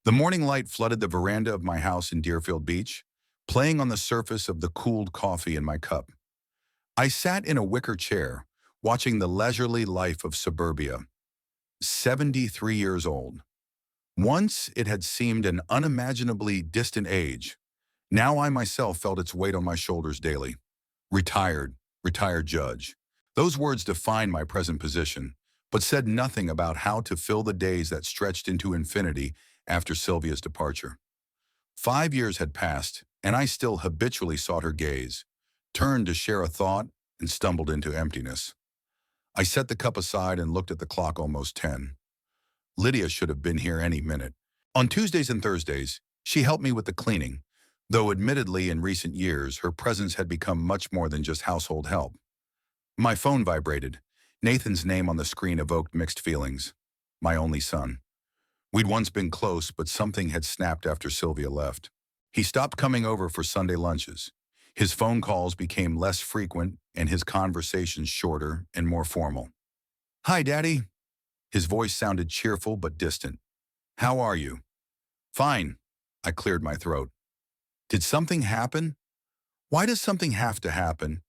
The morning light flooded the veranda of my house in Deerfield Beach, playing on the surface of the cooled coffee in my cup. I sat in a wicker chair, watching the leisurely life of suburbia. 73 years old. Once it had seemed an unimaginably distant age. Now I myself felt its weight on my shoulders daily. Retired, retired judge. Those words defined my present position, but said nothing about how to fill the days that stretched into infinity after Sylvia's departure. 5 years had passed, and I still habitually sought her gaze, turned to share a thought, and stumbled into emptiness. I set the cup aside and looked at the clock, almost 10. Lydia should have been here any minute. On Tuesdays and Thursdays, she helped me with the cleaning, though admittedly in recent years her presence had become much more than just household help. My phone vibrated. Nathan's name on the screen evoked mixed feelings. My only son. We'd once been close, but something had snapped after Sylvia left. He stopped coming over for Sunday lunches. His phone calls became less frequent and his conversations shorter and more formal. "Hi, Daddy." His voice sounded cheerful but distant. "How are you?" "Fine." I cleared my throat. "Did something happen?" "Why does something have to happen?"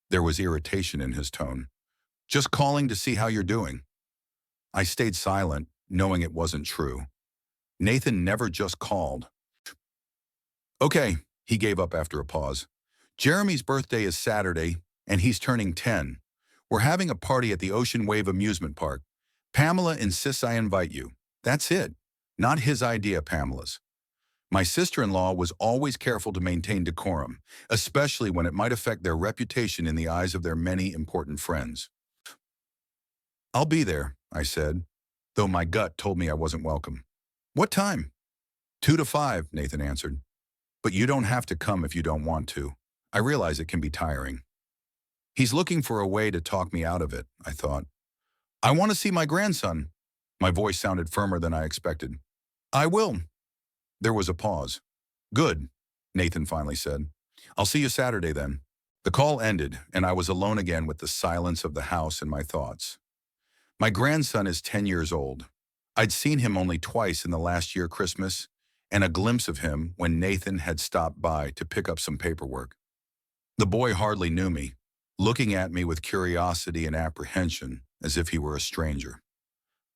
There was irritation in his tone. "Just calling to see how you're doing." I stayed silent, knowing it wasn't true. Nathan never just called. "Okay," he gave up after a pause. "Jeremy's birthday is Saturday, and he's turning 10. We're having a party at the Ocean Wave Amusement Park. Pamela insists I invite you. That's it. Not his idea, Pamela's." My sister-in-law was always careful to maintain decorum, especially when it might affect their reputation in the eyes of their many important friends. "I'll be there," I said, though my gut told me I wasn't welcome. "What time?" 2 to 5, Nathan answered. "But you don't have to come if you don't want to. I realize it can be tiring." He's looking for a way to talk me out of it, I thought. "I want to see my grandson." My voice sounded firmer than I expected. "I will." There was a pause. "Good," Nathan finally said. "I'll see you Saturday then." The call ended, and I was alone again with the silence of the house and my thoughts. My grandson is 10 years old. I'd seen him only twice in the last year Christmas, and a glimpse of him when Nathan had stopped by to pick up some paperwork. The boy hardly knew me, looking at me with curiosity and apprehension as if he were a stranger.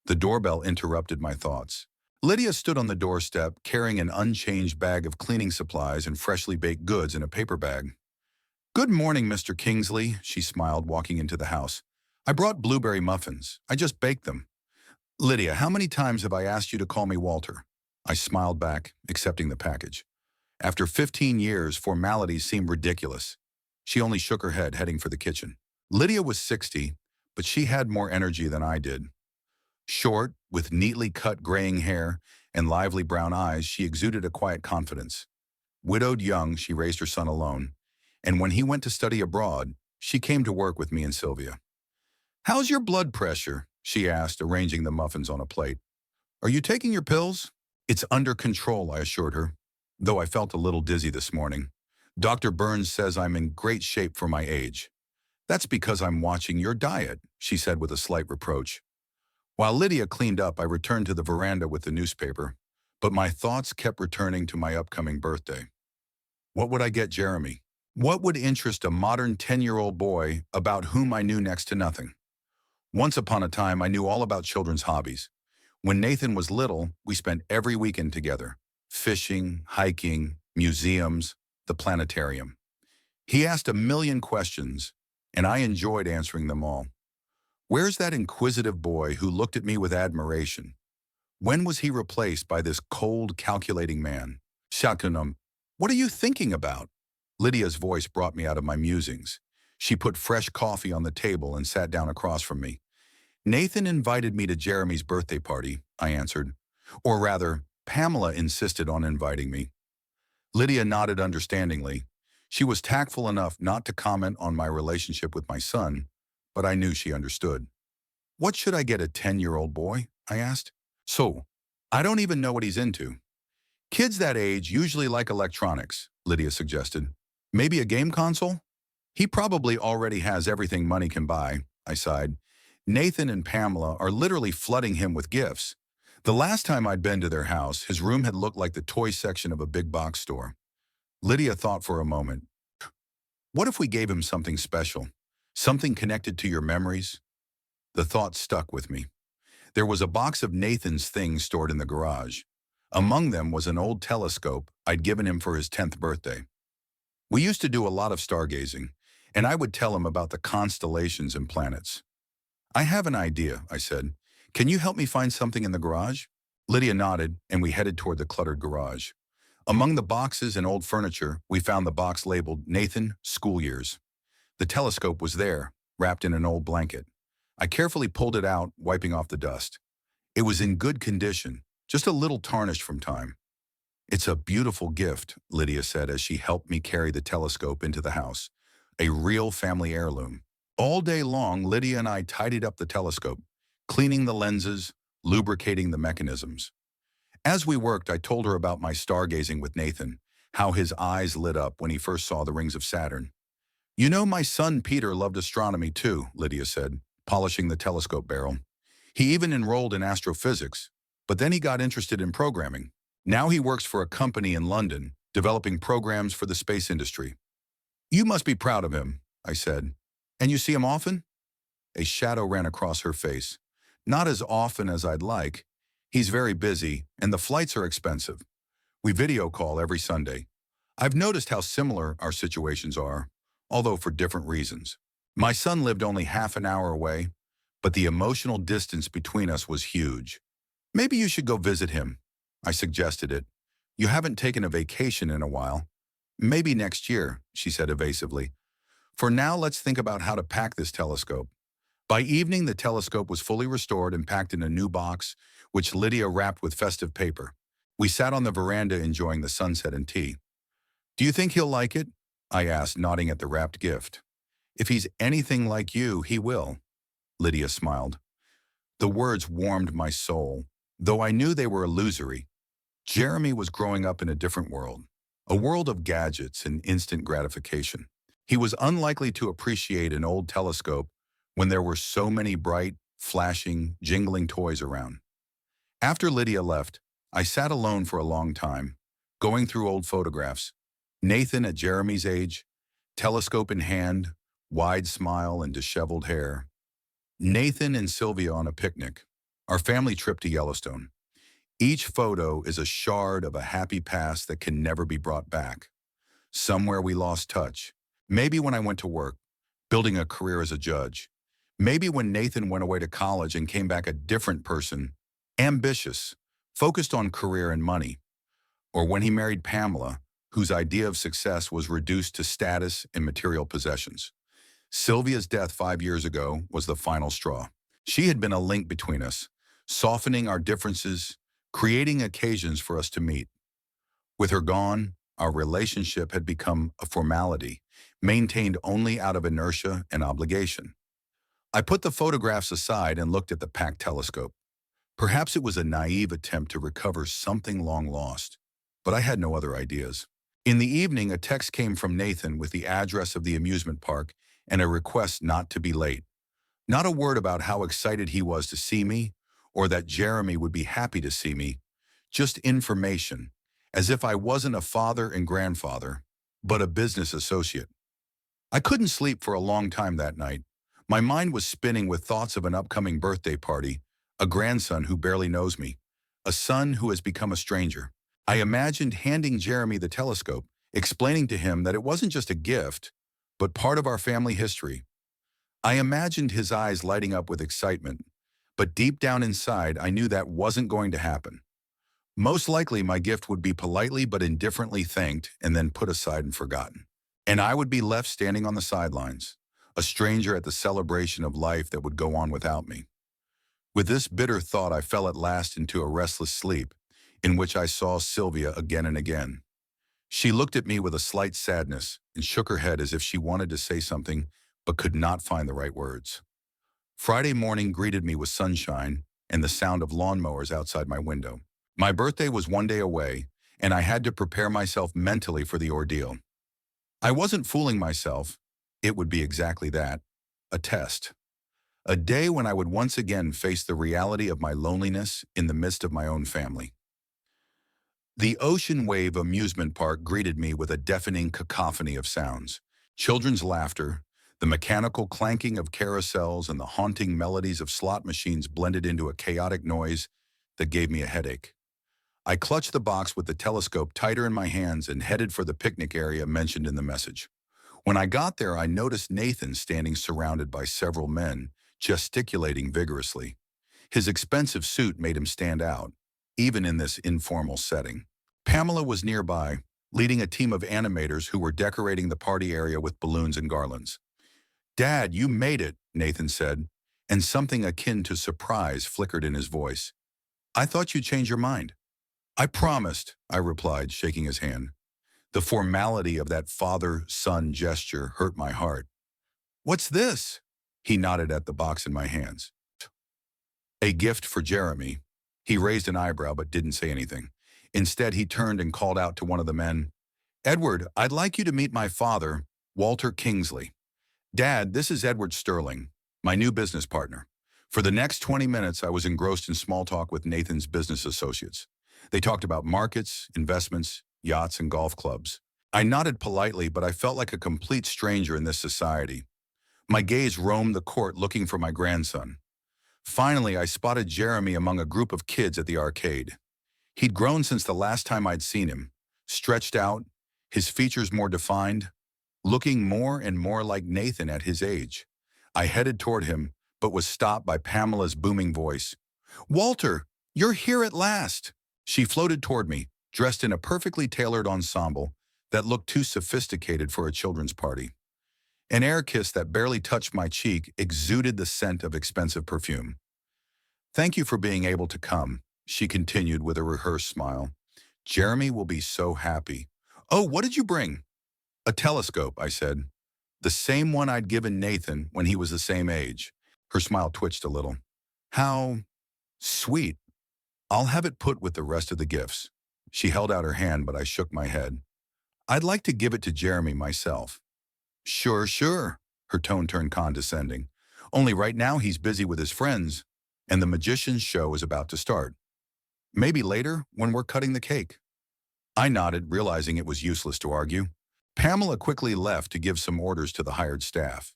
The doorbell interrupted my thoughts. Lydia stood on the doorstep carrying an unchanged bag of cleaning supplies and freshly baked goods in a paper bag. "Good morning, Mr. Kingsley," she smiled, walking into the house. "I brought blueberry muffins. I just baked them." "Lydia, how many times have I asked you to call me Walter?" I smiled back, accepting the package. After 15 years, formalities seemed ridiculous. She only shook her head, heading for the kitchen. Lydia was 60, but she had more energy than I did. Short, with neatly cut graying hair and lively brown eyes, she exuded a quiet confidence. Widowed young, she raised her son alone, and when he went to study abroad, she came to work with me and Sylvia. "How's your blood pressure?" she asked, arranging the muffins on a plate. "Are you taking your pills?" "It's under control," I assured her, though I felt a little dizzy this morning. "Dr. Burns says I'm in great shape for my age." "That's because I'm watching your diet," she said with a slight reproach. While Lydia cleaned up, I returned to the veranda with the newspaper, but my thoughts kept returning to my upcoming birthday. What would I get Jeremy? What would interest a modern 10-year-old boy about whom I knew next to nothing? Once upon a time, I knew all about children's hobbies. When Nathan was little, we spent every weekend together. Fishing, hiking, museums, the planetarium. He asked a million questions, and I enjoyed answering them all. Where's that inquisitive boy who looked at me with admiration? When was he replaced by this cold, calculating man? "Shakunum, what are you thinking about?" Lydia's voice brought me out of my musings. She put fresh coffee on the table and sat down across from me. "Nathan invited me to Jeremy's birthday party," I answered. "Or rather, Pamela insisted on inviting me." Lydia nodded understandingly. She was tactful enough not to comment on my relationship with my son, but I knew she understood. "What should I get a 10-year-old boy?" I asked. "So, I don't even know what he's into." "Kids that age usually like electronics," Lydia suggested. "Maybe a game console?" "He probably already has everything money can buy," I sighed. "Nathan and Pamela are literally flooding him with gifts. The last time I'd been to their house, his room had looked like the toy section of a big box store. Lydia thought for a moment. What if we gave him something special? Something connected to your memories? The thought stuck with me. There was a box of Nathan's things stored in the garage. Among them was an old telescope I'd given him for his 10th birthday. We used to do a lot of stargazing, and I would tell him about the constellations and planets. I have an idea, I said. Can you help me find something in the garage? Lydia nodded, and we headed toward the cluttered garage. Among the boxes and old furniture, we found the box labeled Nathan, School Years. The telescope was there, wrapped in an old blanket. I carefully pulled it out, wiping off the dust. It was in good condition, just a little tarnished from time. It's a beautiful gift, Lydia said as she helped me carry the telescope into the house. A real family heirloom. All day long, Lydia and I tidied up the telescope, cleaning the lenses, lubricating the mechanisms. As we worked, I told her about my stargazing with Nathan, how his eyes lit up when he first saw the rings of Saturn. You know, my son Peter loved astronomy too, Lydia said, polishing the telescope barrel. He even enrolled in astrophysics, but then he got interested in programming. Now he works for a company in London, developing programs for the space industry. You must be proud of him, I said. And you see him often? A shadow ran across her face. Not as often as I'd like. He's very busy, and the flights are expensive. We video call every Sunday. I've noticed how similar our situations are, although for different reasons. My son lived only half an hour away, but the emotional distance between us was huge. Maybe you should go visit him. I suggested it. You haven't taken a vacation in a while. Maybe next year, she said evasively. For now, let's think about how to pack this telescope. By evening, the telescope was fully restored and packed in a new box, which Lydia wrapped with festive paper. We sat on the veranda enjoying the sunset and tea. Do you think he'll like it? I asked, nodding at the wrapped gift. If he's anything like you, he will. Lydia smiled. The words warmed my soul, though I knew they were illusory. Jeremy was growing up in a different world, a world of gadgets and instant gratification. He was unlikely to appreciate an old telescope when there were so many bright, flashing, jingling toys around. After Lydia left, I sat alone for a long time, going through old photographs. Nathan at Jeremy's age, telescope in hand, wide smile and disheveled hair. Nathan and Sylvia on a picnic, our family trip to Yellowstone. Each photo is a shard of a happy past that can never be brought back. Somewhere we lost touch. Maybe when I went to work, building a career as a judge. Maybe when Nathan went away to college and came back a different person, ambitious, focused on career and money. Or when he married Pamela, whose idea of success was reduced to status and material possessions. Sylvia's death 5 years ago was the final straw. She had been a link between us, softening our differences, creating occasions for us to meet. With her gone, our relationship had become a formality, maintained only out of inertia and obligation. I put the photographs aside and looked at the packed telescope. Perhaps it was a naive attempt to recover something long lost, but I had no other ideas. In the evening, a text came from Nathan with the address of the amusement park and a request not to be late. Not a word about how excited he was to see me or that Jeremy would be happy to see me, just information, as if I wasn't a father and grandfather, but a business associate. I couldn't sleep for a long time that night. My mind was spinning with thoughts of an upcoming birthday party, a grandson who barely knows me, a son who has become a stranger. I imagined handing Jeremy the telescope, explaining to him that it wasn't just a gift, but part of our family history. I imagined his eyes lighting up with excitement, but deep down inside, I knew that wasn't going to happen. Most likely, my gift would be politely but indifferently thanked and then put aside and forgotten. And I would be left standing on the sidelines, a stranger at the celebration of life that would go on without me. With this bitter thought, I fell at last into a restless sleep, in which I saw Sylvia again and again. She looked at me with a slight sadness and shook her head as if she wanted to say something but could not find the right words. Friday morning greeted me with sunshine and the sound of lawnmowers outside my window. My birthday was one day away, and I had to prepare myself mentally for the ordeal. I wasn't fooling myself. It would be exactly that, a test. A day when I would once again face the reality of my loneliness in the midst of my own family. The Ocean Wave amusement park greeted me with a deafening cacophony of sounds. Children's laughter, the mechanical clanking of carousels, and the haunting melodies of slot machines blended into a chaotic noise that gave me a headache. I clutched the box with the telescope tighter in my hands and headed for the picnic area mentioned in the message. When I got there, I noticed Nathan standing surrounded by several men, gesticulating vigorously. His expensive suit made him stand out, even in this informal setting. Pamela was nearby, leading a team of animators who were decorating the party area with balloons and garlands. "Dad, you made it," Nathan said, and something akin to surprise flickered in his voice. "I thought you'd change your mind." "I promised," I replied, shaking his hand. The formality of that father-son gesture hurt my heart. "What's this?" He nodded at the box in my hands. "A gift for Jeremy." He raised an eyebrow but didn't say anything. Instead, he turned and called out to one of the men, "Edward, I'd like you to meet my father, Walter Kingsley." "Dad, this is Edward Sterling, my new business partner." For the next 20 minutes, I was engrossed in small talk with Nathan's business associates. They talked about markets, investments, yachts, and golf clubs. I nodded politely, but I felt like a complete stranger in this society. My gaze roamed the court looking for my grandson. Finally, I spotted Jeremy among a group of kids at the arcade. He'd grown since the last time I'd seen him, stretched out, his features more defined, looking more and more like Nathan at his age. I headed toward him, but was stopped by Pamela's booming voice. "Walter, you're here at last!" She floated toward me, dressed in a perfectly tailored ensemble that looked too sophisticated for a children's party. An air kiss that barely touched my cheek exuded the scent of expensive perfume. "Thank you for being able to come," she continued with a rehearsed smile. "Jeremy will be so happy." "Oh, what did you bring?" "A telescope," I said. "The same one I'd given Nathan when he was the same age." Her smile twitched a little. "How sweet. I'll have it put with the rest of the gifts." She held out her hand, but I shook my head. "I'd like to give it to Jeremy myself." "Sure, sure." Her tone turned condescending. "Only right now he's busy with his friends, and the magician's show is about to start. Maybe later, when we're cutting the cake." I nodded, realizing it was useless to argue. Pamela quickly left to give some orders to the hired staff.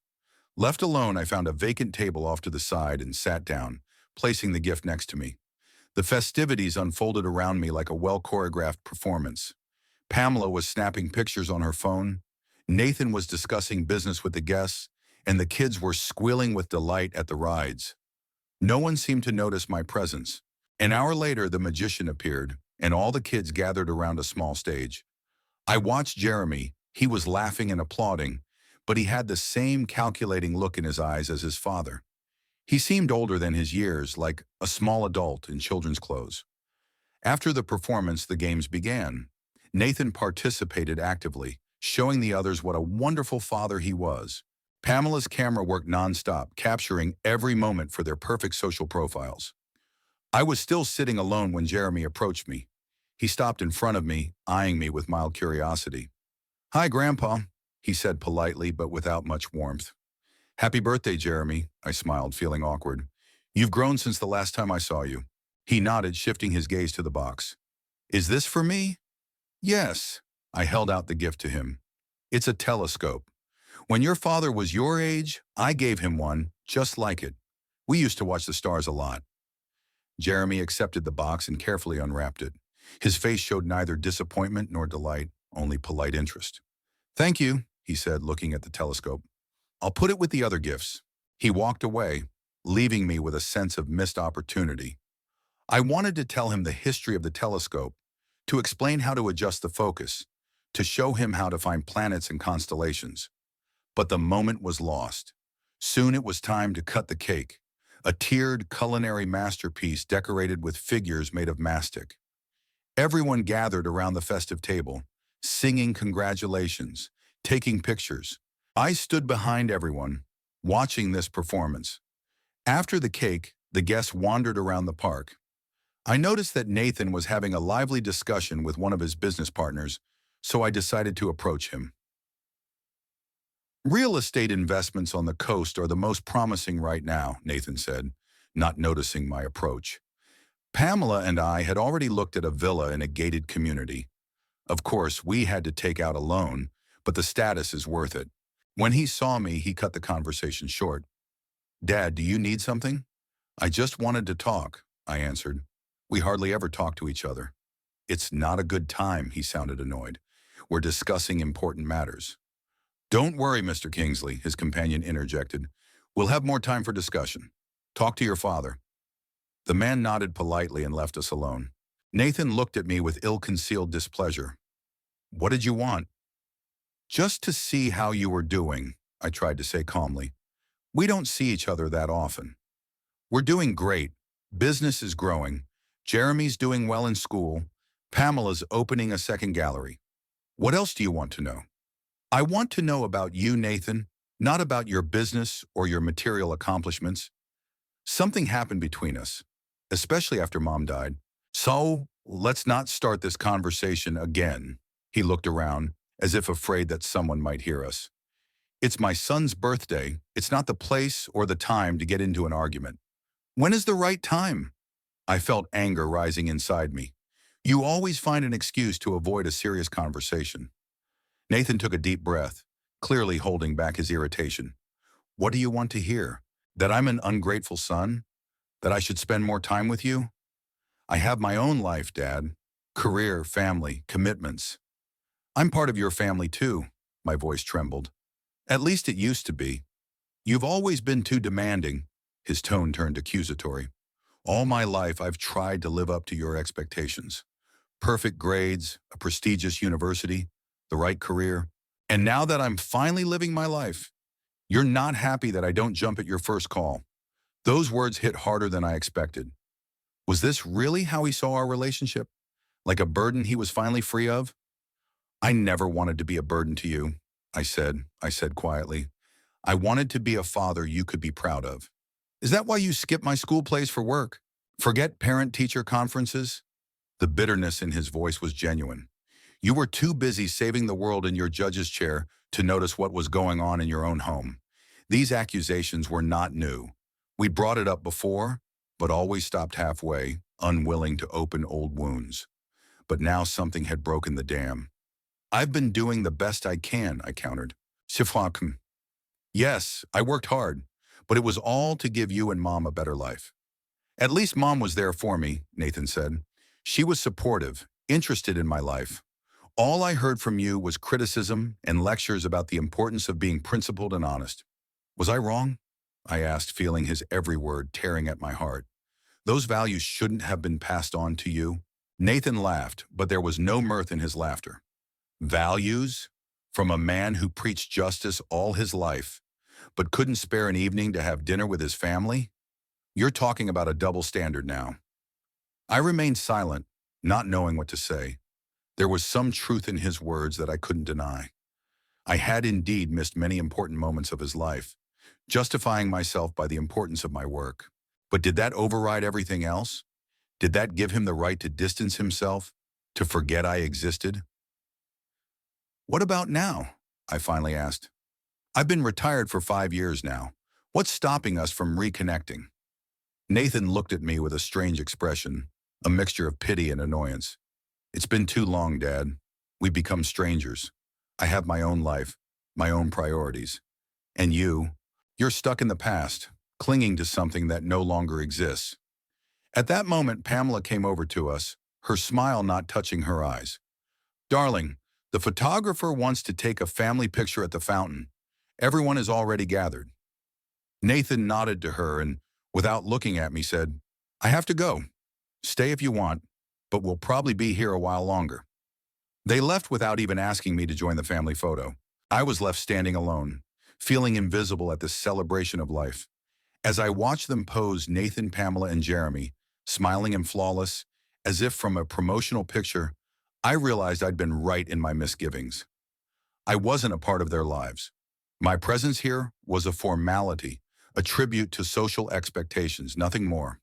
Left alone, I found a vacant table off to the side and sat down, placing the gift next to me. The festivities unfolded around me like a well-choreographed performance. Pamela was snapping pictures on her phone, Nathan was discussing business with the guests, and the kids were squealing with delight at the rides. No one seemed to notice my presence. An hour later, the magician appeared, and all the kids gathered around a small stage. I watched Jeremy. He was laughing and applauding, but he had the same calculating look in his eyes as his father. He seemed older than his years, like a small adult in children's clothes. After the performance, the games began. Nathan participated actively, showing the others what a wonderful father he was. Pamela's camera worked nonstop, capturing every moment for their perfect social profiles. I was still sitting alone when Jeremy approached me. He stopped in front of me, eyeing me with mild curiosity. "Hi, Grandpa," he said politely but without much warmth. "Happy birthday, Jeremy," I smiled, feeling awkward. "You've grown since the last time I saw you." He nodded, shifting his gaze to the box. "Is this for me?" "Yes." I held out the gift to him. "It's a telescope. When your father was your age, I gave him one, just like it. We used to watch the stars a lot." Jeremy accepted the box and carefully unwrapped it. His face showed neither disappointment nor delight, only polite interest. "Thank you," he said, looking at the telescope. "I'll put it with the other gifts." He walked away, leaving me with a sense of missed opportunity. I wanted to tell him the history of the telescope, to explain how to adjust the focus, to show him how to find planets and constellations. But the moment was lost. Soon it was time to cut the cake, a tiered culinary masterpiece decorated with figures made of mastic. Everyone gathered around the festive table, singing congratulations, taking pictures. I stood behind everyone, watching this performance. After the cake, the guests wandered around the park. I noticed that Nathan was having a lively discussion with one of his business partners, so I decided to approach him. Real estate investments on the coast are the most promising right now, Nathan said, not noticing my approach. Pamela and I had already looked at a villa in a gated community. Of course, we had to take out a loan, but the status is worth it. When he saw me, he cut the conversation short. Dad, do you need something? I just wanted to talk, I answered. We hardly ever talk to each other. It's not a good time, he sounded annoyed. We're discussing important matters. Don't worry, Mr. Kingsley, his companion interjected. We'll have more time for discussion. Talk to your father. The man nodded politely and left us alone. Nathan looked at me with ill-concealed displeasure. What did you want? Just to see how you were doing, I tried to say calmly. We don't see each other that often. We're doing great. Business is growing. Jeremy's doing well in school. Pamela's opening a second gallery. What else do you want to know? I want to know about you, Nathan, not about your business or your material accomplishments. Something happened between us, especially after Mom died. So, let's not start this conversation again. He looked around, as if afraid that someone might hear us. It's my son's birthday. It's not the place or the time to get into an argument. When is the right time? I felt anger rising inside me. You always find an excuse to avoid a serious conversation. Nathan took a deep breath, clearly holding back his irritation. What do you want to hear? That I'm an ungrateful son? That I should spend more time with you? I have my own life, Dad. Career, family, commitments. I'm part of your family too, my voice trembled. At least it used to be. You've always been too demanding. His tone turned accusatory. All my life I've tried to live up to your expectations. Perfect grades, a prestigious university, the right career. And now that I'm finally living my life, you're not happy that I don't jump at your first call. Those words hit harder than I expected. Was this really how he saw our relationship? Like a burden he was finally free of? I never wanted to be a burden to you, I said quietly. I wanted to be a father you could be proud of. Is that why you skip my school plays for work? Forget parent-teacher conferences? The bitterness in his voice was genuine. You were too busy saving the world in your judge's chair to notice what was going on in your own home. These accusations were not new. We brought it up before, but always stopped halfway, unwilling to open old wounds. But now something had broken the dam. I've been doing the best I can, I countered. Sifwakum. Yes, I worked hard, but it was all to give you and Mom a better life. At least Mom was there for me, Nathan said. She was supportive, interested in my life. All I heard from you was criticism and lectures about the importance of being principled and honest. Was I wrong? I asked, feeling his every word tearing at my heart. Those values shouldn't have been passed on to you. Nathan laughed, but there was no mirth in his laughter. Values? From a man who preached justice all his life, but couldn't spare an evening to have dinner with his family? You're talking about a double standard now. I remained silent, not knowing what to say. There was some truth in his words that I couldn't deny. I had indeed missed many important moments of his life, justifying myself by the importance of my work. But did that override everything else? Did that give him the right to distance himself, to forget I existed? What about now? I finally asked. I've been retired for 5 years now. What's stopping us from reconnecting? Nathan looked at me with a strange expression, a mixture of pity and annoyance. It's been too long, Dad. We've become strangers. I have my own life, my own priorities. And you're stuck in the past, clinging to something that no longer exists. At that moment, Pamela came over to us, her smile not touching her eyes. Darling, the photographer wants to take a family picture at the fountain. Everyone is already gathered. Nathan nodded to her and, without looking at me, said, I have to go. Stay if you want, but we'll probably be here a while longer. They left without even asking me to join the family photo. I was left standing alone, feeling invisible at this celebration of life. As I watched them pose, Nathan, Pamela, and Jeremy, smiling and flawless, as if from a promotional picture, I realized I'd been right in my misgivings. I wasn't a part of their lives. My presence here was a formality, a tribute to social expectations, nothing more.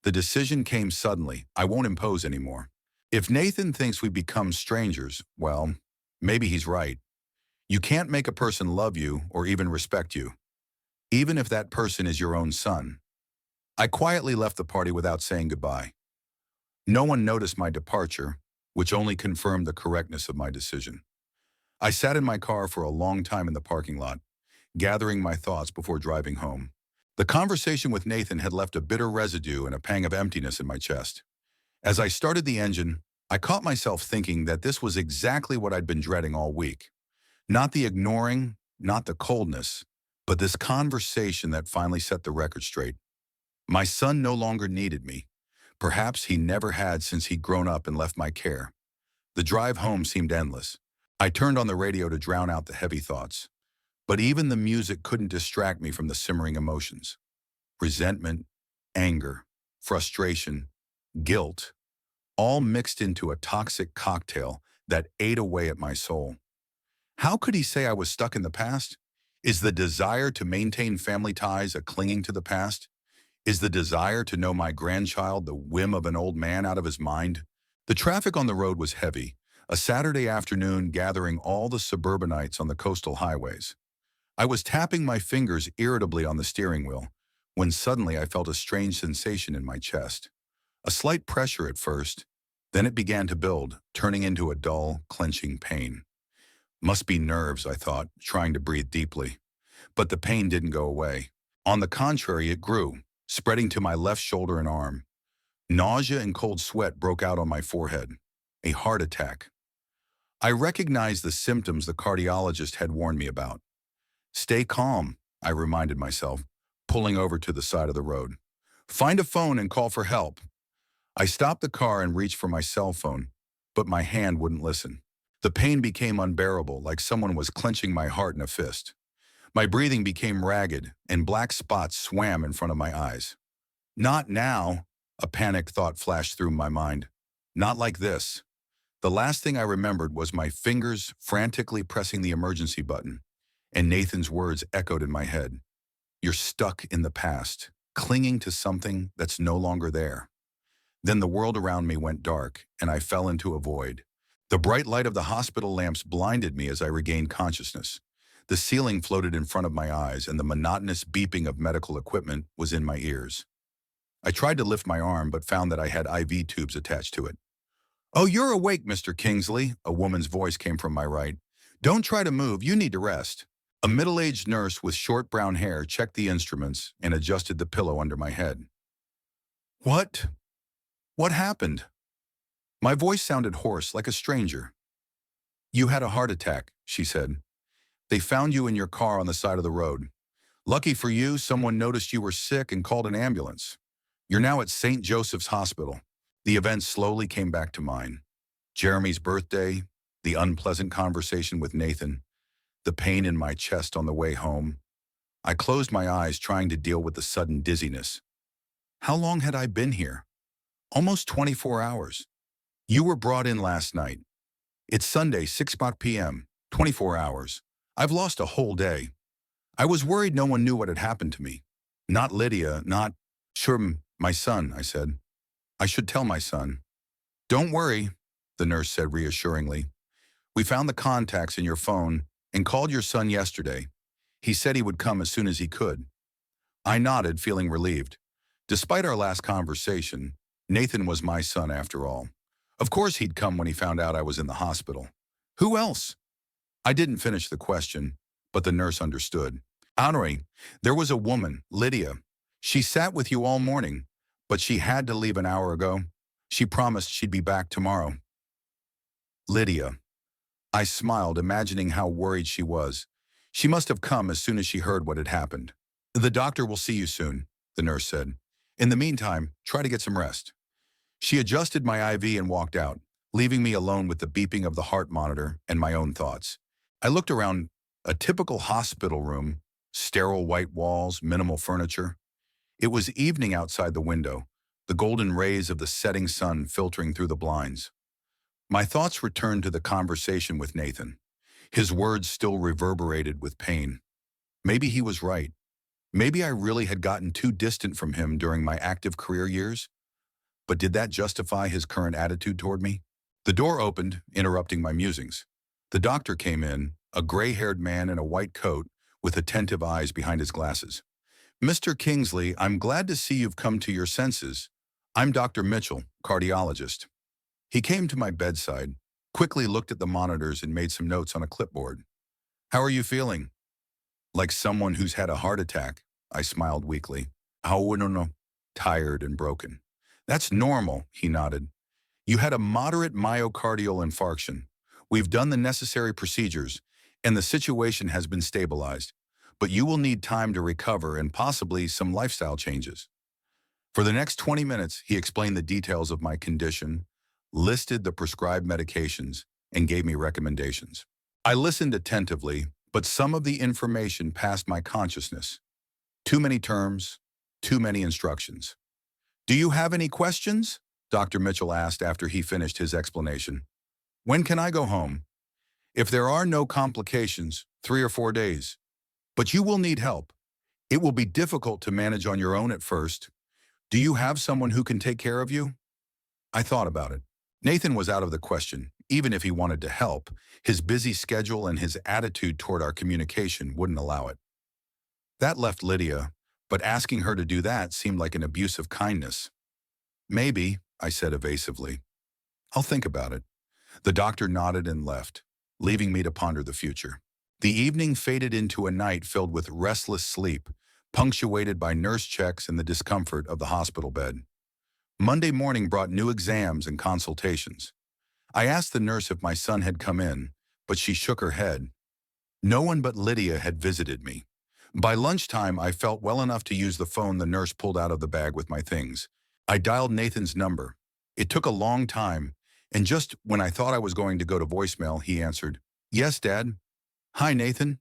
The decision came suddenly. I won't impose anymore. If Nathan thinks we've become strangers, well, maybe he's right. You can't make a person love you or even respect you, even if that person is your own son. I quietly left the party without saying goodbye. No one noticed my departure, which only confirmed the correctness of my decision. I sat in my car for a long time in the parking lot, gathering my thoughts before driving home. The conversation with Nathan had left a bitter residue and a pang of emptiness in my chest. As I started the engine, I caught myself thinking that this was exactly what I'd been dreading all week. Not the ignoring, not the coldness, but this conversation that finally set the record straight. My son no longer needed me. Perhaps he never had since he'd grown up and left my care. The drive home seemed endless. I turned on the radio to drown out the heavy thoughts. But even the music couldn't distract me from the simmering emotions. Resentment, anger, frustration, guilt, all mixed into a toxic cocktail that ate away at my soul. How could he say I was stuck in the past? Is the desire to maintain family ties a clinging to the past? Is the desire to know my grandchild the whim of an old man out of his mind? The traffic on the road was heavy, a Saturday afternoon gathering all the suburbanites on the coastal highways. I was tapping my fingers irritably on the steering wheel when suddenly I felt a strange sensation in my chest. A slight pressure at first, then it began to build, turning into a dull, clenching pain. Must be nerves, I thought, trying to breathe deeply. But the pain didn't go away. On the contrary, it grew, spreading to my left shoulder and arm. Nausea and cold sweat broke out on my forehead. A heart attack. I recognized the symptoms the cardiologist had warned me about. Stay calm, I reminded myself, pulling over to the side of the road. Find a phone and call for help. I stopped the car and reached for my cell phone, but my hand wouldn't listen. The pain became unbearable, like someone was clenching my heart in a fist. My breathing became ragged, and black spots swam in front of my eyes. Not now, a panicked thought flashed through my mind. Not like this. The last thing I remembered was my fingers frantically pressing the emergency button, and Nathan's words echoed in my head. You're stuck in the past, clinging to something that's no longer there. Then the world around me went dark, and I fell into a void. The bright light of the hospital lamps blinded me as I regained consciousness. The ceiling floated in front of my eyes, and the monotonous beeping of medical equipment was in my ears. I tried to lift my arm, but found that I had IV tubes attached to it. "Oh, you're awake, Mr. Kingsley," a woman's voice came from my right. "Don't try to move, you need to rest." A middle-aged nurse with short brown hair checked the instruments and adjusted the pillow under my head. What? What happened? My voice sounded hoarse, like a stranger. "You had a heart attack," she said. "They found you in your car on the side of the road. Lucky for you, someone noticed you were sick and called an ambulance. You're now at St. Joseph's Hospital." The events slowly came back to mind. Jeremy's birthday, the unpleasant conversation with Nathan, the pain in my chest on the way home. I closed my eyes, trying to deal with the sudden dizziness. How long had I been here? Almost 24 hours. You were brought in last night. It's Sunday, 6 p.m., 24 hours. I've lost a whole day. I was worried no one knew what had happened to me. Not Lydia, not... Sure, my son, I said. I should tell my son. "Don't worry," the nurse said reassuringly. "We found the contacts in your phone and called your son yesterday. He said he would come as soon as he could." I nodded, feeling relieved. Despite our last conversation, Nathan was my son after all. Of course he'd come when he found out I was in the hospital. Who else? I didn't finish the question, but the nurse understood. "Honoré, there was a woman, Lydia. She sat with you all morning, but she had to leave an hour ago. She promised she'd be back tomorrow." Lydia. I smiled, imagining how worried she was. She must have come as soon as she heard what had happened. "The doctor will see you soon," the nurse said. "In the meantime, try to get some rest." She adjusted my IV and walked out, leaving me alone with the beeping of the heart monitor and my own thoughts. I looked around. A typical hospital room, sterile white walls, minimal furniture. It was evening outside the window, the golden rays of the setting sun filtering through the blinds. My thoughts returned to the conversation with Nathan. His words still reverberated with pain. Maybe he was right. Maybe I really had gotten too distant from him during my active career years. But did that justify his current attitude toward me? The door opened, interrupting my musings. The doctor came in, a gray-haired man in a white coat with attentive eyes behind his glasses. Mr. Kingsley, I'm glad to see you've come to your senses. I'm Dr. Mitchell, cardiologist. He came to my bedside, quickly looked at the monitors and made some notes on a clipboard. How are you feeling? Like someone who's had a heart attack, I smiled weakly. Oh, no. Tired and broken. That's normal, he nodded. You had a moderate myocardial infarction. We've done the necessary procedures, and the situation has been stabilized. But you will need time to recover and possibly some lifestyle changes. For the next 20 minutes, he explained the details of my condition, listed the prescribed medications, and gave me recommendations. I listened attentively, but some of the information passed my consciousness. Too many terms, too many instructions. Do you have any questions? Dr. Mitchell asked after he finished his explanation. When can I go home? If there are no complications, 3 or 4 days. But you will need help. It will be difficult to manage on your own at first. Do you have someone who can take care of you? I thought about it. Nathan was out of the question, even if he wanted to help. His busy schedule and his attitude toward our communication wouldn't allow it. That left Lydia, but asking her to do that seemed like an abuse of kindness. Maybe, I said evasively. I'll think about it. The doctor nodded and left, leaving me to ponder the future. The evening faded into a night filled with restless sleep, punctuated by nurse checks and the discomfort of the hospital bed. Monday morning brought new exams and consultations. I asked the nurse if my son had come in, but she shook her head. No one but Lydia had visited me. By lunchtime, I felt well enough to use the phone the nurse pulled out of the bag with my things. I dialed Nathan's number. It took a long time, and just when I thought I was going to go to voicemail, he answered, Yes, Dad. Hi, Nathan.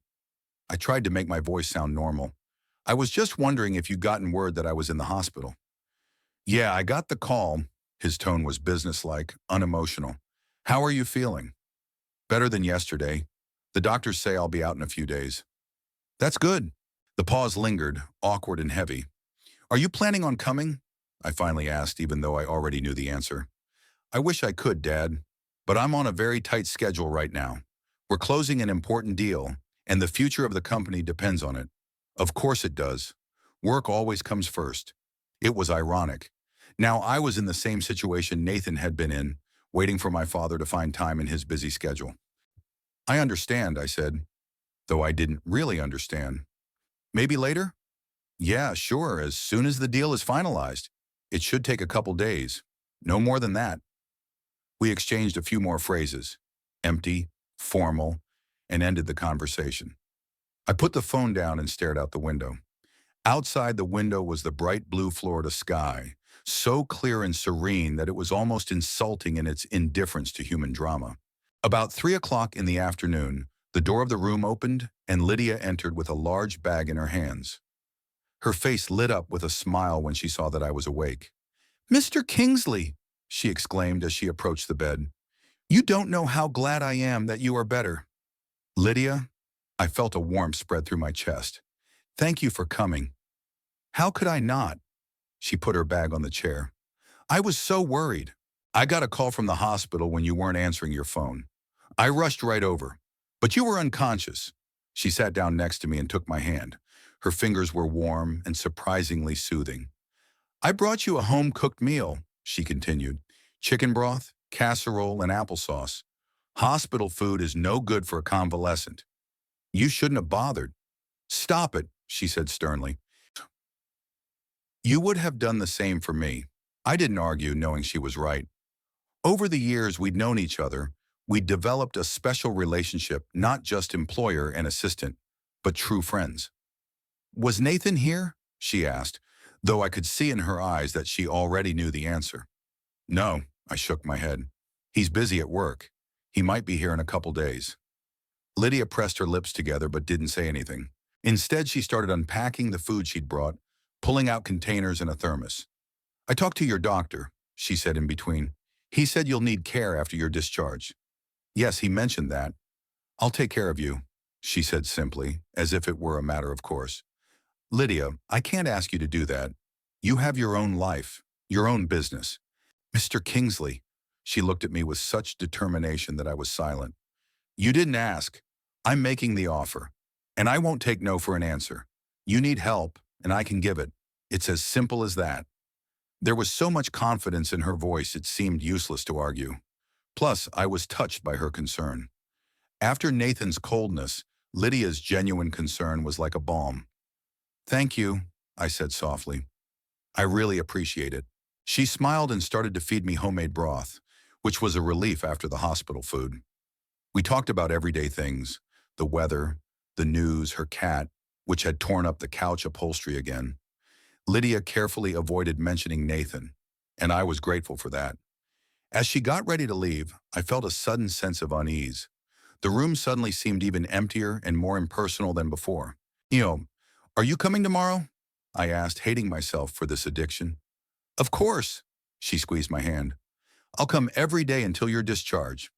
I tried to make my voice sound normal. I was just wondering if you'd gotten word that I was in the hospital. Yeah, I got the call. His tone was businesslike, unemotional. How are you feeling? Better than yesterday. The doctors say I'll be out in a few days. That's good. The pause lingered, awkward and heavy. Are you planning on coming? I finally asked, even though I already knew the answer. I wish I could, Dad, but I'm on a very tight schedule right now. We're closing an important deal, and the future of the company depends on it. Of course it does. Work always comes first. It was ironic. Now I was in the same situation Nathan had been in, waiting for my father to find time in his busy schedule. I understand, I said, though I didn't really understand. Maybe later? Yeah, sure, as soon as the deal is finalized. It should take a couple days. No more than that. We exchanged a few more phrases, empty, formal, and ended the conversation. I put the phone down and stared out the window. Outside the window was the bright blue Florida sky, so clear and serene that it was almost insulting in its indifference to human drama. About 3 o'clock in the afternoon, the door of the room opened and Lydia entered with a large bag in her hands. Her face lit up with a smile when she saw that I was awake. Mr. Kingsley, she exclaimed as she approached the bed. You don't know how glad I am that you are better. Lydia, I felt a warmth spread through my chest. Thank you for coming. How could I not? She put her bag on the chair. I was so worried. I got a call from the hospital when you weren't answering your phone. I rushed right over. But you were unconscious. She sat down next to me and took my hand. Her fingers were warm and surprisingly soothing. I brought you a home-cooked meal, she continued. Chicken broth, casserole, and applesauce. Hospital food is no good for a convalescent. You shouldn't have bothered. Stop it, she said sternly. You would have done the same for me. I didn't argue, knowing she was right. Over the years we'd known each other, we'd developed a special relationship, not just employer and assistant, but true friends. Was Nathan here? She asked, though I could see in her eyes that she already knew the answer. No, I shook my head. He's busy at work. He might be here in a couple days. Lydia pressed her lips together but didn't say anything. Instead, she started unpacking the food she'd brought, pulling out containers and a thermos. I talked to your doctor, she said in between. He said you'll need care after your discharge. Yes, he mentioned that. I'll take care of you, she said simply, as if it were a matter of course. Lydia, I can't ask you to do that. You have your own life, your own business. Mr. Kingsley, she looked at me with such determination that I was silent. You didn't ask. I'm making the offer, and I won't take no for an answer. You need help, and I can give it. It's as simple as that. There was so much confidence in her voice it seemed useless to argue. Plus, I was touched by her concern. After Nathan's coldness, Lydia's genuine concern was like a balm. "Thank you," I said softly. "I really appreciate it." She smiled and started to feed me homemade broth, which was a relief after the hospital food. We talked about everyday things, the weather, the news, her cat, which had torn up the couch upholstery again. Lydia carefully avoided mentioning Nathan, and I was grateful for that. As she got ready to leave, I felt a sudden sense of unease. The room suddenly seemed even emptier and more impersonal than before. Are you coming tomorrow?" I asked, hating myself for this addiction. "Of course," she squeezed my hand. "I'll come every day until you're discharged."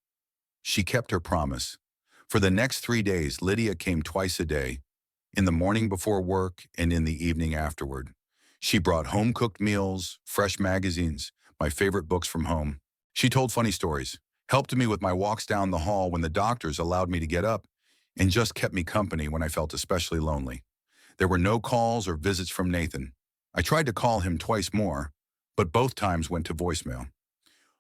She kept her promise. For the next 3 days, Lydia came twice a day, in the morning before work and in the evening afterward. She brought home-cooked meals, fresh magazines, my favorite books from home. She told funny stories, helped me with my walks down the hall when the doctors allowed me to get up, and just kept me company when I felt especially lonely. There were no calls or visits from Nathan. I tried to call him twice more, but both times went to voicemail.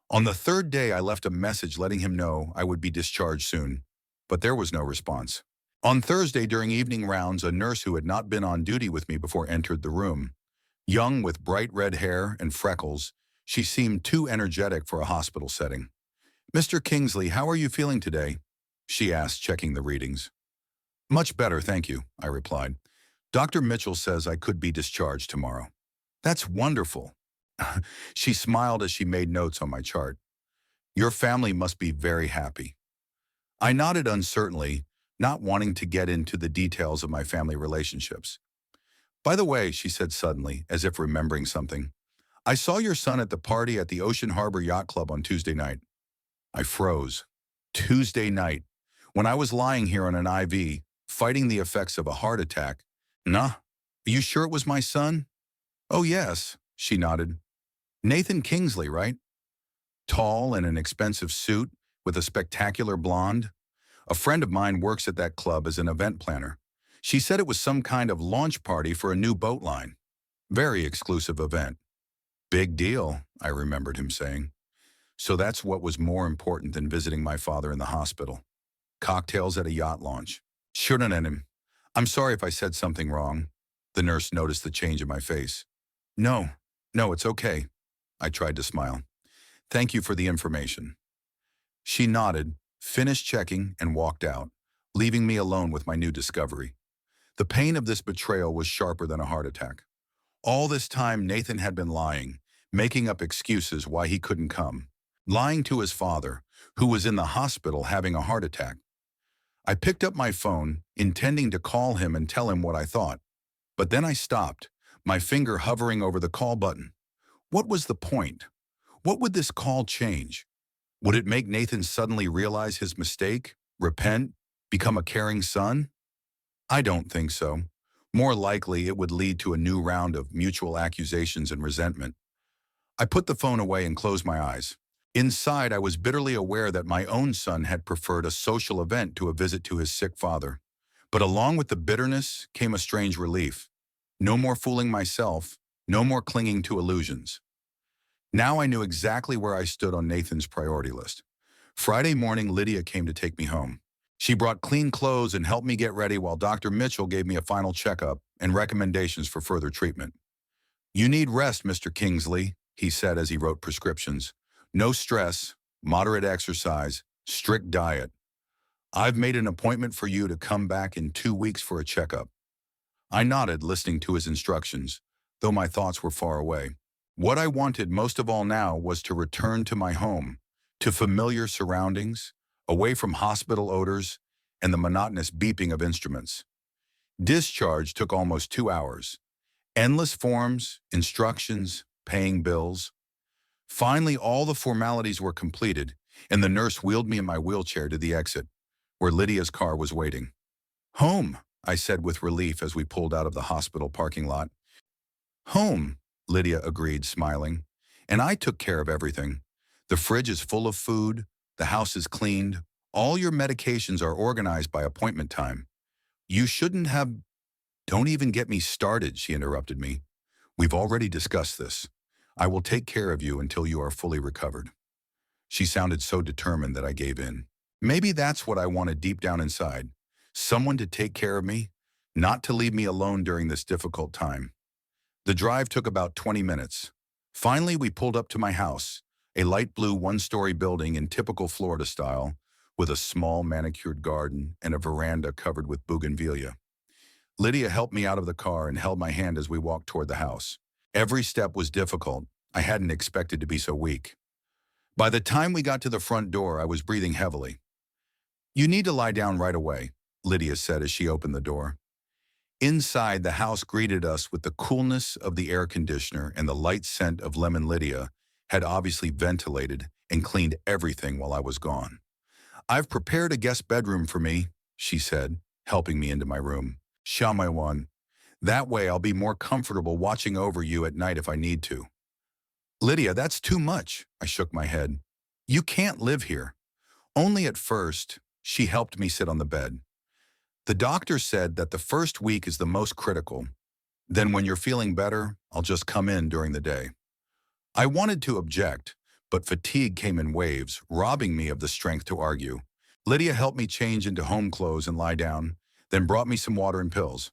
On the third day, I left a message letting him know I would be discharged soon, but there was no response. On Thursday, during evening rounds, a nurse who had not been on duty with me before entered the room. Young with bright red hair and freckles, she seemed too energetic for a hospital setting. "Mr. Kingsley, how are you feeling today?" she asked, checking the readings. "Much better, thank you," I replied. "Dr. Mitchell says I could be discharged tomorrow." "That's wonderful." She smiled as she made notes on my chart. "Your family must be very happy." I nodded uncertainly, not wanting to get into the details of my family relationships. "By the way," she said suddenly, as if remembering something, "I saw your son at the party at the Ocean Harbor Yacht Club on Tuesday night." I froze. Tuesday night, when I was lying here on an IV, fighting the effects of a heart attack. "Nah, are you sure it was my son?" "Oh yes," she nodded. "Nathan Kingsley, right? Tall in an expensive suit with a spectacular blonde. A friend of mine works at that club as an event planner. She said it was some kind of launch party for a new boat line. Very exclusive event." "Big deal," I remembered him saying. So that's what was more important than visiting my father in the hospital. Cocktails at a yacht launch. "Shouldn't have him. I'm sorry if I said something wrong." The nurse noticed the change in my face. No, it's okay." I tried to smile. "Thank you for the information." She nodded, finished checking, and walked out, leaving me alone with my new discovery. The pain of this betrayal was sharper than a heart attack. All this time, Nathan had been lying, making up excuses why he couldn't come. Lying to his father, who was in the hospital having a heart attack. I picked up my phone, intending to call him and tell him what I thought. But then I stopped, my finger hovering over the call button. What was the point? What would this call change? Would it make Nathan suddenly realize his mistake, repent, become a caring son? I don't think so. More likely, it would lead to a new round of mutual accusations and resentment. I put the phone away and closed my eyes. Inside, I was bitterly aware that my own son had preferred a social event to a visit to his sick father. But along with the bitterness came a strange relief. No more fooling myself, no more clinging to illusions. Now I knew exactly where I stood on Nathan's priority list. Friday morning, Lydia came to take me home. She brought clean clothes and helped me get ready while Dr. Mitchell gave me a final checkup and recommendations for further treatment. "You need rest, Mr. Kingsley," he said as he wrote prescriptions. "No stress, moderate exercise, strict diet. I've made an appointment for you to come back in 2 weeks for a checkup." I nodded, listening to his instructions, though my thoughts were far away. What I wanted most of all now was to return to my home, to familiar surroundings, away from hospital odors and the monotonous beeping of instruments. Discharge took almost 2 hours. Endless forms, instructions, paying bills. Finally, all the formalities were completed, and the nurse wheeled me in my wheelchair to the exit, where Lydia's car was waiting. "Home," I said with relief as we pulled out of the hospital parking lot. "Home," Lydia agreed, smiling. "And I took care of everything. The fridge is full of food, the house is cleaned, All your medications are organized by appointment time. You shouldn't have... Don't even get me started, she interrupted me. We've already discussed this. I will take care of you until you are fully recovered. She sounded so determined that I gave in. Maybe that's what I wanted deep down inside. Someone to take care of me, not to leave me alone during this difficult time. The drive took about 20 minutes. Finally, we pulled up to my house, a light blue one-story building in typical Florida style, with a small manicured garden and a veranda covered with bougainvillea. Lydia helped me out of the car and held my hand as we walked toward the house. Every step was difficult. I hadn't expected to be so weak. By the time we got to the front door, I was breathing heavily. You need to lie down right away, Lydia said as she opened the door. Inside, the house greeted us with the coolness of the air conditioner, and the light scent of lemon. Lydia had obviously ventilated and cleaned everything while I was gone. I've prepared a guest bedroom for me, she said, helping me into my room. Shamai one. That way I'll be more comfortable watching over you at night if I need to. Lydia, that's too much, I shook my head. You can't live here. Only at first. She helped me sit on the bed. The doctor said that the first week is the most critical. Then when you're feeling better, I'll just come in during the day. I wanted to object, but fatigue came in waves, robbing me of the strength to argue. Lydia helped me change into home clothes and lie down, then brought me some water and pills.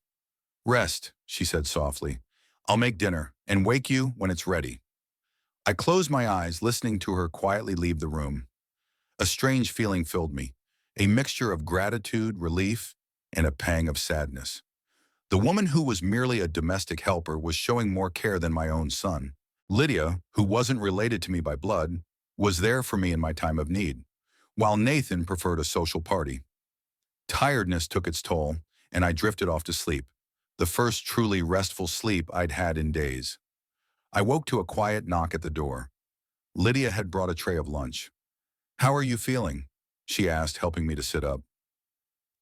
Rest, she said softly. I'll make dinner and wake you when it's ready. I closed my eyes, listening to her quietly leave the room. A strange feeling filled me, a mixture of gratitude, relief, and a pang of sadness. The woman who was merely a domestic helper was showing more care than my own son. Lydia, who wasn't related to me by blood, was there for me in my time of need, while Nathan preferred a social party. Tiredness took its toll, and I drifted off to sleep, the first truly restful sleep I'd had in days. I woke to a quiet knock at the door. Lydia had brought a tray of lunch. How are you feeling? She asked, helping me to sit up.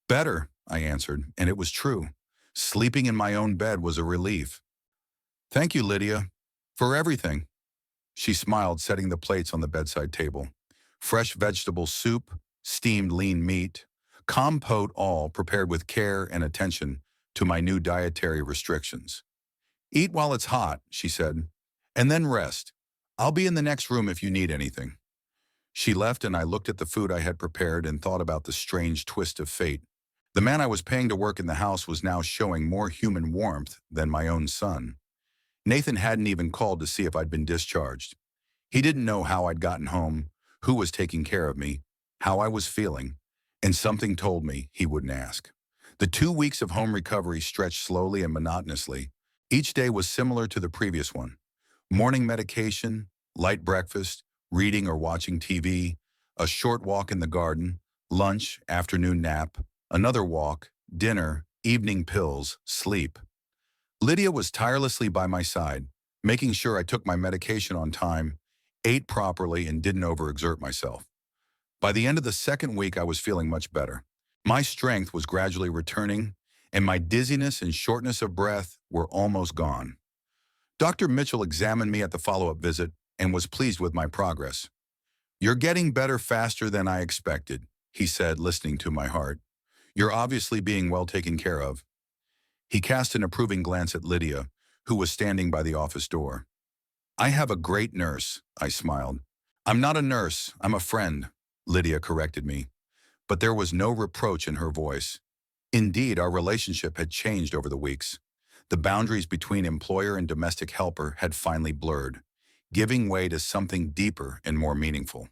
Better, I answered, and it was true. Sleeping in my own bed was a relief. Thank you, Lydia, for everything. She smiled, setting the plates on the bedside table. Fresh vegetable soup, steamed lean meat, compote, all prepared with care and attention to my new dietary restrictions. Eat while it's hot, she said, and then rest. I'll be in the next room if you need anything. She left, and I looked at the food I had prepared and thought about the strange twist of fate. The man I was paying to work in the house was now showing more human warmth than my own son. Nathan hadn't even called to see if I'd been discharged. He didn't know how I'd gotten home, who was taking care of me, how I was feeling, and something told me he wouldn't ask. The 2 weeks of home recovery stretched slowly and monotonously. Each day was similar to the previous one. Morning medication, light breakfast, reading or watching TV, a short walk in the garden, lunch, afternoon nap, another walk, dinner, evening pills, sleep. Lydia was tirelessly by my side, making sure I took my medication on time, ate properly, and didn't overexert myself. By the end of the second week, I was feeling much better. My strength was gradually returning, and my dizziness and shortness of breath were almost gone. Dr. Mitchell examined me at the follow-up visit and was pleased with my progress. You're getting better faster than I expected, he said, listening to my heart. You're obviously being well taken care of. He cast an approving glance at Lydia, who was standing by the office door. I have a great nurse, I smiled. I'm not a nurse, I'm a friend, Lydia corrected me. But there was no reproach in her voice. Indeed, our relationship had changed over the weeks. The boundaries between employer and domestic helper had finally blurred, giving way to something deeper and more meaningful.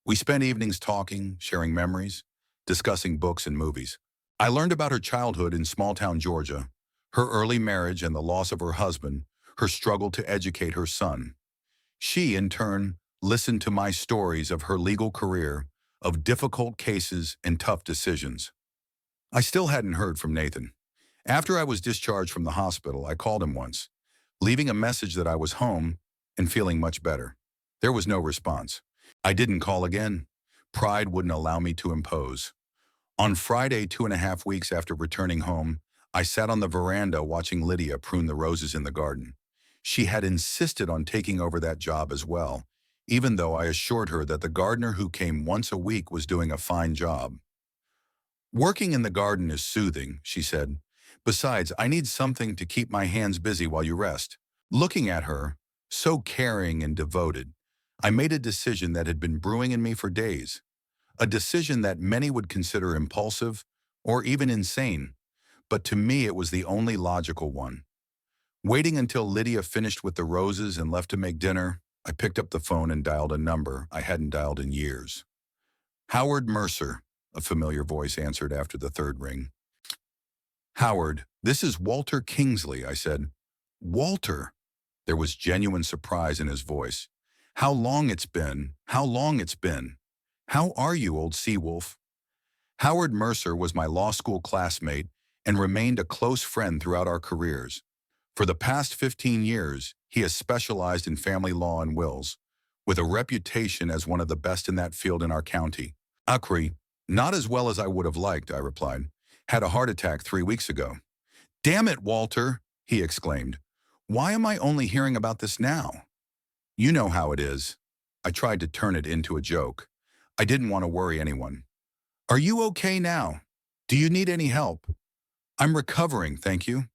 We spent evenings talking, sharing memories, discussing books and movies. I learned about her childhood in small-town Georgia, her early marriage and the loss of her husband, her struggle to educate her son. She, in turn, listened to my stories of her legal career, of difficult cases and tough decisions. I still hadn't heard from Nathan. After I was discharged from the hospital, I called him once, leaving a message that I was home and feeling much better. There was no response. I didn't call again. Pride wouldn't allow me to impose. On Friday, 2.5 weeks after returning home, I sat on the veranda watching Lydia prune the roses in the garden. She had insisted on taking over that job as well, even though I assured her that the gardener who came once a week was doing a fine job. Working in the garden is soothing, she said. Besides, I need something to keep my hands busy while you rest. Looking at her, so caring and devoted, I made a decision that had been brewing in me for days. A decision that many would consider impulsive or even insane, but to me it was the only logical one. Waiting until Lydia finished with the roses and left to make dinner, I picked up the phone and dialed a number I hadn't dialed in years. Howard Mercer, a familiar voice answered after the third ring. Howard, this is Walter Kingsley, I said. Walter? There was genuine surprise in his voice. How long it's been, how long it's been. How are you, old Seawolf? Howard Mercer was my law school classmate and remained a close friend throughout our careers. For the past 15 years, he has specialized in family law and wills, with a reputation as one of the best in that field in our county. Akri, not as well as I would have liked, I replied. Had a heart attack 3 weeks ago. Damn it, Walter, he exclaimed. Why am I only hearing about this now? You know how it is. I tried to turn it into a joke. I didn't want to worry anyone. Are you okay now? Do you need any help? I'm recovering, thank you.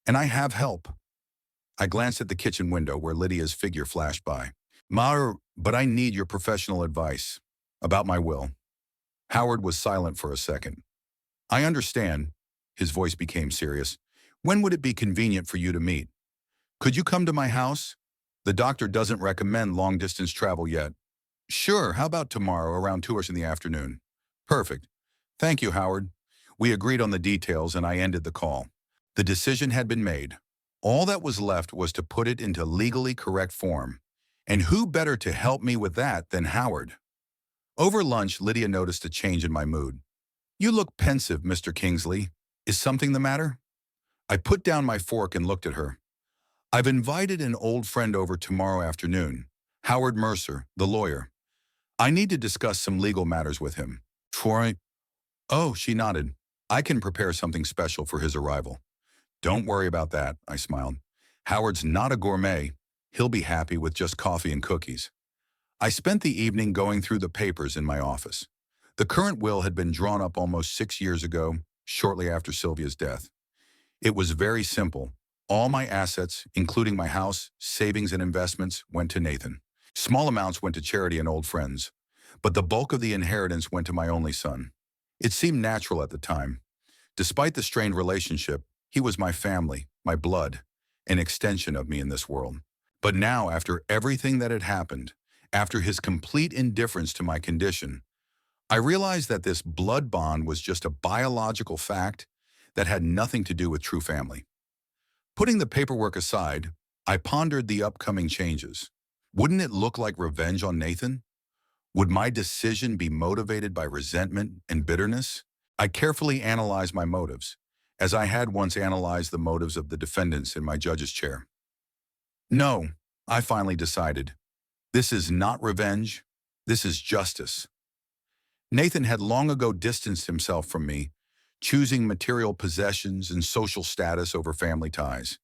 And I have help. I glanced at the kitchen window where Lydia's figure flashed by. But I need your professional advice about my will. Howard was silent for a second. I understand. His voice became serious. When would it be convenient for you to meet? Could you come to my house? The doctor doesn't recommend long-distance travel yet. Sure, how about tomorrow around 2 in the afternoon? Perfect. Thank you, Howard. We agreed on the details and I ended the call. The decision had been made. All that was left was to put it into legally correct form. And who better to help me with that than Howard? Over lunch, Lydia noticed a change in my mood. You look pensive, Mr. Kingsley. Is something the matter? I put down my fork and looked at her. I've invited an old friend over tomorrow afternoon, Howard Mercer, the lawyer. I need to discuss some legal matters with him. Troy? Oh, she nodded. I can prepare something special for his arrival. Don't worry about that, I smiled. Howard's not a gourmet. He'll be happy with just coffee and cookies. I spent the evening going through the papers in my office. The current will had been drawn up almost 6 years ago, shortly after Sylvia's death. It was very simple. All my assets, including my house, savings, and investments, went to Nathan. Small amounts went to charity and old friends, but the bulk of the inheritance went to my only son. It seemed natural at the time. Despite the strained relationship, he was my family, my blood, an extension of me in this world. But now, after everything that had happened, after his complete indifference to my condition, I realized that this blood bond was just a biological fact that had nothing to do with true family. Putting the paperwork aside, I pondered the upcoming changes. Wouldn't it look like revenge on Nathan? Would my decision be motivated by resentment and bitterness? I carefully analyzed my motives, as I had once analyzed the motives of the defendants in my judge's chair. No, I finally decided. This is not revenge. This is justice. Nathan had long ago distanced himself from me, choosing material possessions and social status over family ties.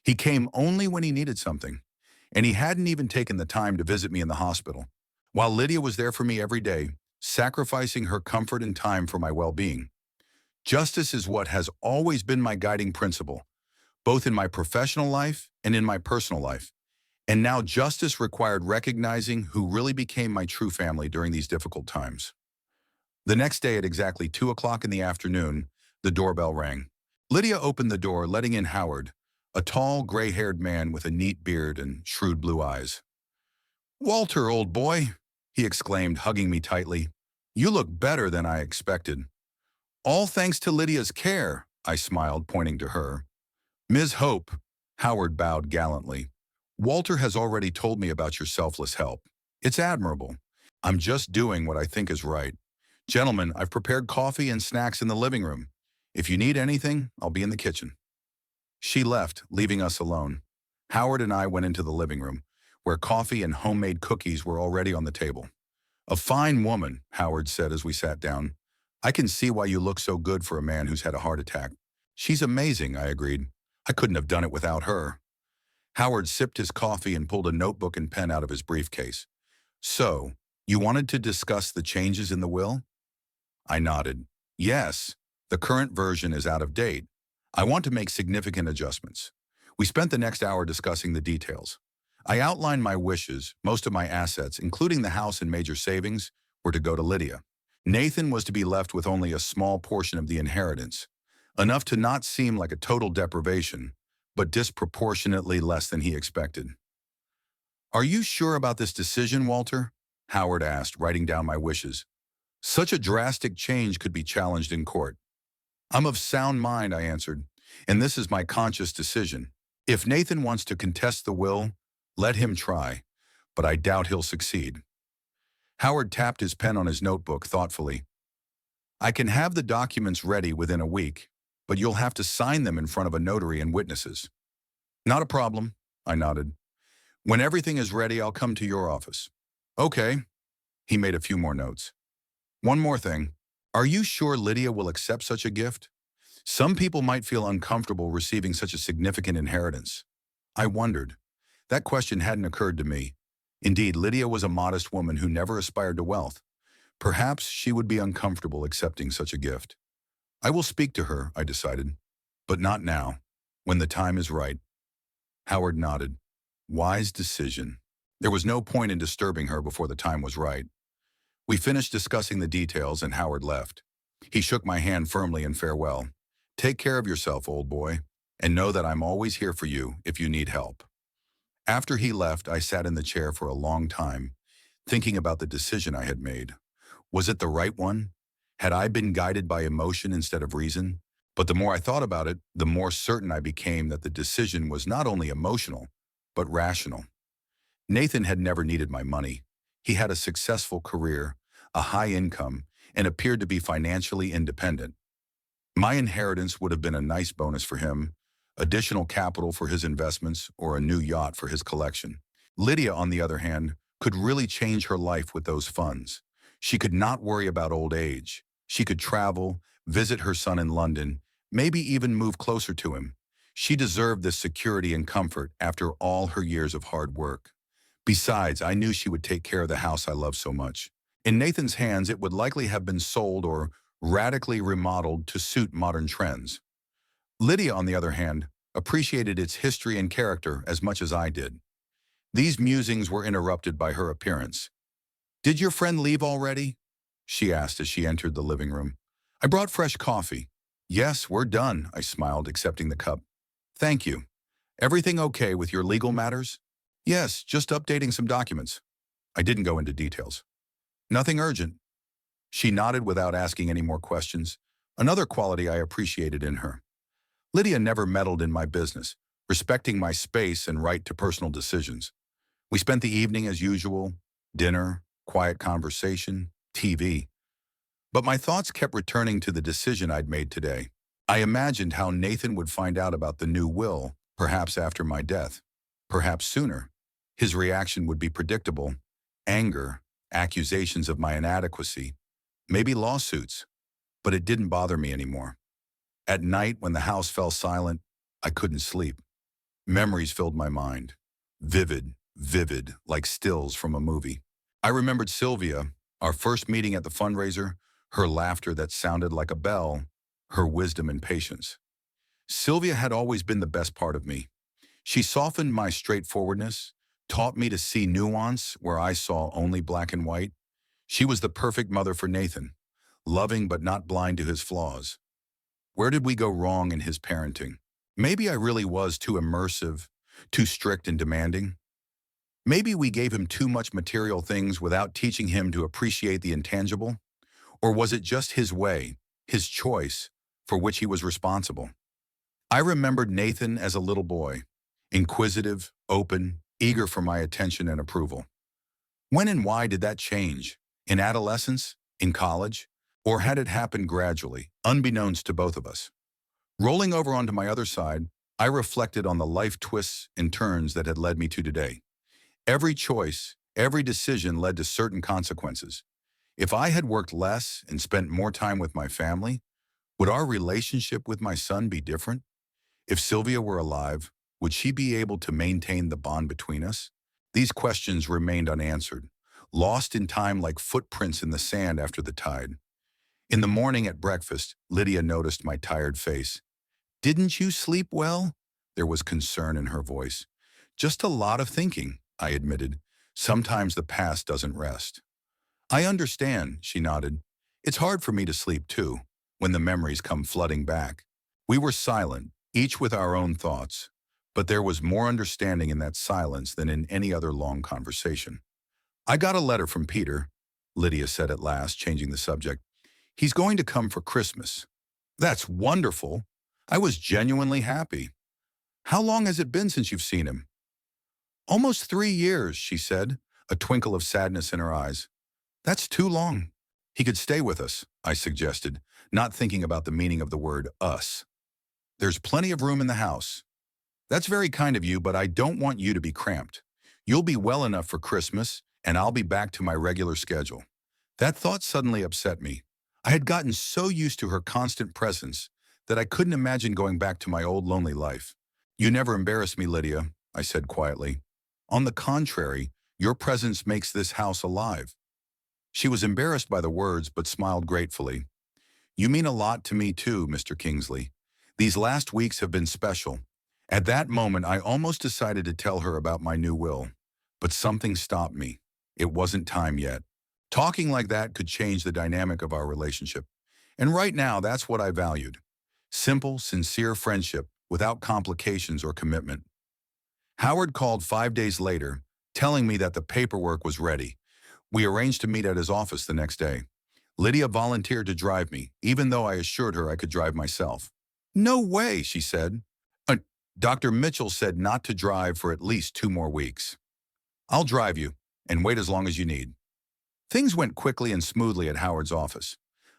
He came only when he needed something, and he hadn't even taken the time to visit me in the hospital, while Lydia was there for me every day, sacrificing her comfort and time for my well-being. Justice is what has always been my guiding principle, both in my professional life and in my personal life. And now justice required recognizing who really became my true family during these difficult times. The next day at exactly 2 o'clock in the afternoon, the doorbell rang. Lydia opened the door, letting in Howard, a tall, gray-haired man with a neat beard and shrewd blue eyes. Walter, old boy, he exclaimed, hugging me tightly. You look better than I expected. All thanks to Lydia's care, I smiled, pointing to her. Ms. Hope, Howard bowed gallantly. Walter has already told me about your selfless help. It's admirable. I'm just doing what I think is right. Gentlemen, I've prepared coffee and snacks in the living room. If you need anything, I'll be in the kitchen. She left, leaving us alone. Howard and I went into the living room, where coffee and homemade cookies were already on the table. A fine woman, Howard said as we sat down. I can see why you look so good for a man who's had a heart attack. She's amazing, I agreed. I couldn't have done it without her. Howard sipped his coffee and pulled a notebook and pen out of his briefcase. So, you wanted to discuss the changes in the will? I nodded. Yes, the current version is out of date. I want to make significant adjustments. We spent the next hour discussing the details. I outlined my wishes. Most of my assets, including the house and major savings, were to go to Lydia. Nathan was to be left with only a small portion of the inheritance, enough to not seem like a total deprivation, but disproportionately less than he expected. Are you sure about this decision, Walter? Howard asked, writing down my wishes. Such a drastic change could be challenged in court. I'm of sound mind, I answered, and this is my conscious decision. If Nathan wants to contest the will, let him try, but I doubt he'll succeed. Howard tapped his pen on his notebook thoughtfully. I can have the documents ready within a week, but you'll have to sign them in front of a notary and witnesses. Not a problem, I nodded. When everything is ready, I'll come to your office. Okay. He made a few more notes. One more thing. Are you sure Lydia will accept such a gift? Some people might feel uncomfortable receiving such a significant inheritance. I wondered. That question hadn't occurred to me. Indeed, Lydia was a modest woman who never aspired to wealth. Perhaps she would be uncomfortable accepting such a gift. I will speak to her, I decided. But not now, when the time is right. Howard nodded. Wise decision. There was no point in disturbing her before the time was right. We finished discussing the details and Howard left. He shook my hand firmly in farewell. Take care of yourself, old boy, and know that I'm always here for you if you need help. After he left, I sat in the chair for a long time, thinking about the decision I had made. Was it the right one? Had I been guided by emotion instead of reason? But the more I thought about it, the more certain I became that the decision was not only emotional, but rational. Nathan had never needed my money. He had a successful career, a high income, and appeared to be financially independent. My inheritance would have been a nice bonus for him, additional capital for his investments, or a new yacht for his collection. Lydia, on the other hand, could really change her life with those funds. She could not worry about old age. She could travel, visit her son in London, maybe even move closer to him. She deserved this security and comfort after all her years of hard work. Besides, I knew she would take care of the house I loved so much. In Nathan's hands, it would likely have been sold or radically remodeled to suit modern trends. Lydia, on the other hand, appreciated its history and character as much as I did. These musings were interrupted by her appearance. "Did your friend leave already?" she asked as she entered the living room. "I brought fresh coffee." "Yes, we're done," I smiled, accepting the cup. "Thank you. Everything okay with your legal matters?" "Yes, just updating some documents." I didn't go into details. "Nothing urgent." She nodded without asking any more questions, another quality I appreciated in her. Lydia never meddled in my business, respecting my space and right to personal decisions. We spent the evening as usual, dinner, quiet conversation, TV. But my thoughts kept returning to the decision I'd made today. I imagined how Nathan would find out about the new will, perhaps after my death, perhaps sooner. His reaction would be predictable: anger, accusations of my inadequacy, maybe lawsuits. But it didn't bother me anymore. At night, when the house fell silent, I couldn't sleep. Memories filled my mind. Vivid, like stills from a movie. I remembered Sylvia, our first meeting at the fundraiser, her laughter that sounded like a bell, her wisdom and patience. Sylvia had always been the best part of me. She softened my straightforwardness, taught me to see nuance where I saw only black and white. She was the perfect mother for Nathan, loving but not blind to his flaws. Where did we go wrong in his parenting? Maybe I really was too immersive, too strict and demanding. Maybe we gave him too much material things without teaching him to appreciate the intangible. Or was it just his way, his choice, for which he was responsible? I remembered Nathan as a little boy, inquisitive, open, eager for my attention and approval. When and why did that change? In adolescence? In college? Or had it happened gradually, unbeknownst to both of us? Rolling over onto my other side, I reflected on the life twists and turns that had led me to today. Every choice, every decision led to certain consequences. If I had worked less and spent more time with my family, would our relationship with my son be different? If Sylvia were alive, would she be able to maintain the bond between us? These questions remained unanswered, lost in time like footprints in the sand after the tide. In the morning at breakfast, Lydia noticed my tired face. "Didn't you sleep well?" There was concern in her voice. "Just a lot of thinking," I admitted. "Sometimes the past doesn't rest." "I understand," she nodded. "It's hard for me to sleep too, when the memories come flooding back." We were silent, each with our own thoughts, but there was more understanding in that silence than in any other long conversation. "I got a letter from Peter," Lydia said at last, changing the subject. "He's going to come for Christmas." "That's wonderful." I was genuinely happy. "How long has it been since you've seen him?" "Almost 3 years," she said, a twinkle of sadness in her eyes. "That's too long." "He could stay with us," I suggested, not thinking about the meaning of the word us. "There's plenty of room in the house." "That's very kind of you, but I don't want you to be cramped. You'll be well enough for Christmas, and I'll be back to my regular schedule." That thought suddenly upset me. I had gotten so used to her constant presence that I couldn't imagine going back to my old lonely life. "You never embarrass me, Lydia," I said quietly. "On the contrary, your presence makes this house alive." She was embarrassed by the words, but smiled gratefully. "You mean a lot to me too, Mr. Kingsley. These last weeks have been special." At that moment, I almost decided to tell her about my new will, but something stopped me. It wasn't time yet. Talking like that could change the dynamic of our relationship. And right now, that's what I valued. Simple, sincere friendship without complications or commitment. Howard called 5 days later, telling me that the paperwork was ready. We arranged to meet at his office the next day. Lydia volunteered to drive me, even though I assured her I could drive myself. "No way," she said. Dr. Mitchell said not to drive for at least 2 more weeks." "I'll drive you, and wait as long as you need." Things went quickly and smoothly at Howard's office.